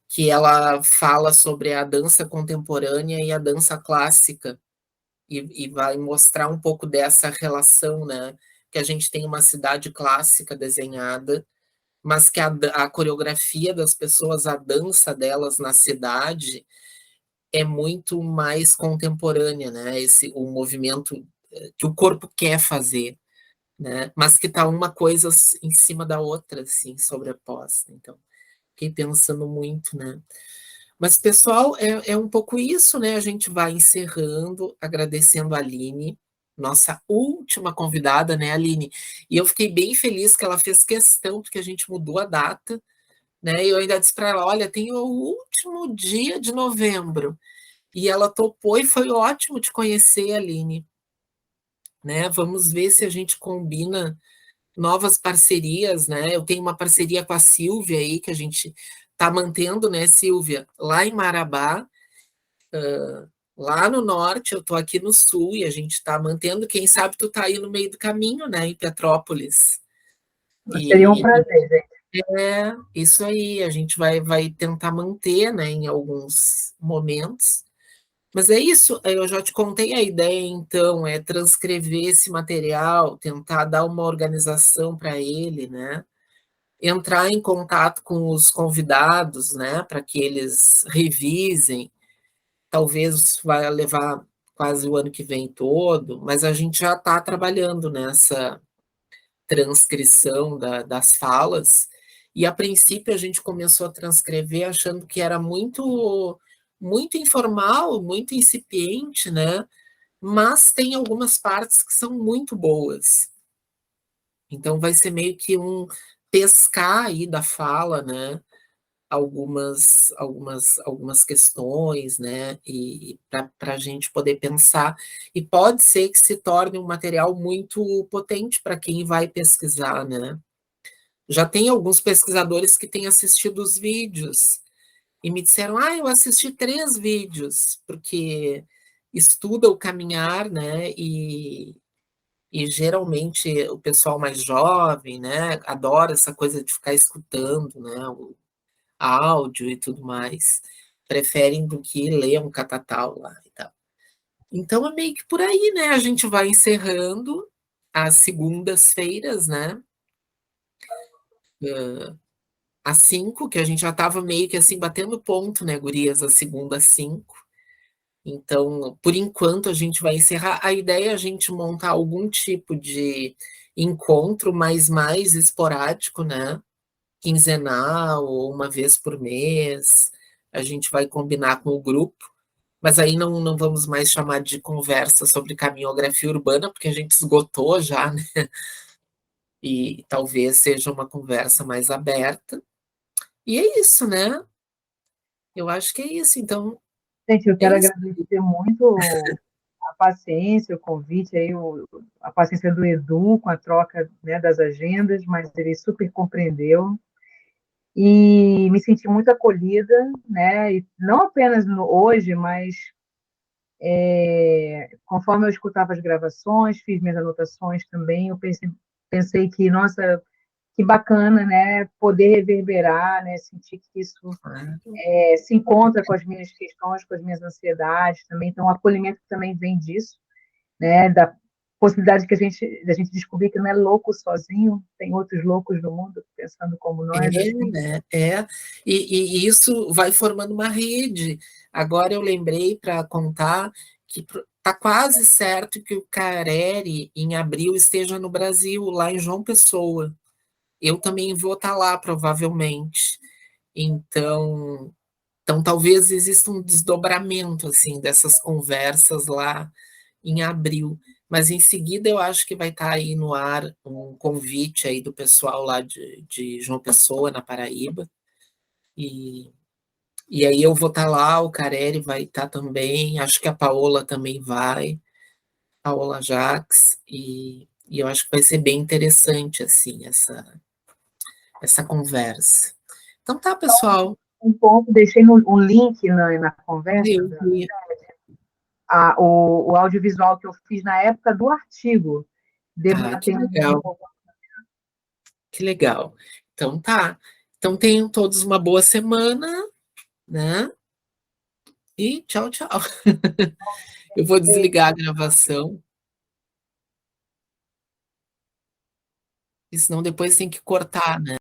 Que ela fala sobre a dança contemporânea e a dança clássica, e vai mostrar um pouco dessa relação, né? Que a gente tem uma cidade clássica desenhada, mas que a coreografia das pessoas, a dança delas na cidade é muito mais contemporânea, né? O movimento que o corpo quer fazer, né? Mas que tá uma coisa em cima da outra, assim, sobreposta. Então, fiquei pensando muito, né? Mas, pessoal, é um pouco isso, né? A gente vai encerrando, agradecendo a Aline, nossa última convidada, né, Aline? E eu fiquei bem feliz que ela fez questão, porque a gente mudou a data, né? E eu ainda disse para ela: olha, tem o último dia de novembro. E ela topou e foi ótimo te conhecer, Aline. Né? Vamos ver se a gente combina novas parcerias, né? Eu tenho uma parceria com a Silvia aí, que a gente está mantendo, né, Silvia? Lá em Marabá, lá no norte, eu estou aqui no sul, e a gente está mantendo, quem sabe tu está aí no meio do caminho, né, em Petrópolis. Seria um prazer, gente. Isso aí, a gente vai tentar manter, né, em alguns momentos. Mas é isso, eu já te contei a ideia, então, é transcrever esse material, tentar dar uma organização para ele, né? Entrar em contato com os convidados, né, para que eles revisem. Talvez vai levar quase o ano que vem todo, mas a gente já está trabalhando nessa transcrição das falas, e a princípio a gente começou a transcrever achando que era muito informal, muito incipiente, né? Mas tem algumas partes que são muito boas. Então vai ser meio que um pescar aí da fala, né? Algumas questões, né? E para a gente poder pensar. E pode ser que se torne um material muito potente para quem vai pesquisar, né? Já tem alguns pesquisadores que têm assistido os vídeos e me disseram: eu assisti 3 vídeos, porque estuda o caminhar, né? e geralmente o pessoal mais jovem, né, adora essa coisa de ficar escutando, né, o áudio e tudo mais, preferem do que ler um catatal lá e tal. Então é meio que por aí, né? A gente vai encerrando as segundas-feiras, né? Às 5, que a gente já estava meio que assim batendo ponto, né, gurias, às segunda às 5. Então, por enquanto, a gente vai encerrar. A ideia é a gente montar algum tipo de encontro, mas mais esporádico, né? Quinzenal ou uma vez por mês. A gente vai combinar com o grupo, mas aí não vamos mais chamar de conversa sobre caminhografia urbana, porque a gente esgotou já, né? E talvez seja uma conversa mais aberta. E é isso, né? Eu acho que é isso. Então, Gente, eu é quero isso. agradecer muito a paciência, o convite, aí, a paciência do Edu com a troca, né, das agendas, mas ele super compreendeu. E me senti muito acolhida, né? E não apenas hoje, mas conforme eu escutava as gravações, fiz minhas anotações também, eu pensei que, nossa, que bacana, né? Poder reverberar, né? Sentir que isso se encontra com as minhas questões, com as minhas ansiedades também. Então, o acolhimento também vem disso, né? Da possibilidade que da gente descobrir que não é louco sozinho, tem outros loucos no mundo pensando como nós, assim. Né? E isso vai formando uma rede. Agora eu lembrei para contar que está quase certo que o Careri, em abril, esteja no Brasil, lá em João Pessoa. Eu também vou estar lá, provavelmente. Então, talvez exista um desdobramento assim dessas conversas lá em abril. Mas em seguida eu acho que vai estar aí no ar um convite aí do pessoal lá de João Pessoa, na Paraíba. E, e aí eu vou estar lá, o Careri vai estar também, acho que a Paola também vai, Paola Jacques, e eu acho que vai ser bem interessante assim essa conversa. Então tá, pessoal. Um ponto, deixei um link na conversa, o audiovisual que eu fiz na época do artigo, Que debatendo um legal, pouco. que legal. Então tá. Então tenham todos uma boa semana, né? E tchau, tchau. Eu vou desligar a gravação, e senão depois tem que cortar, né?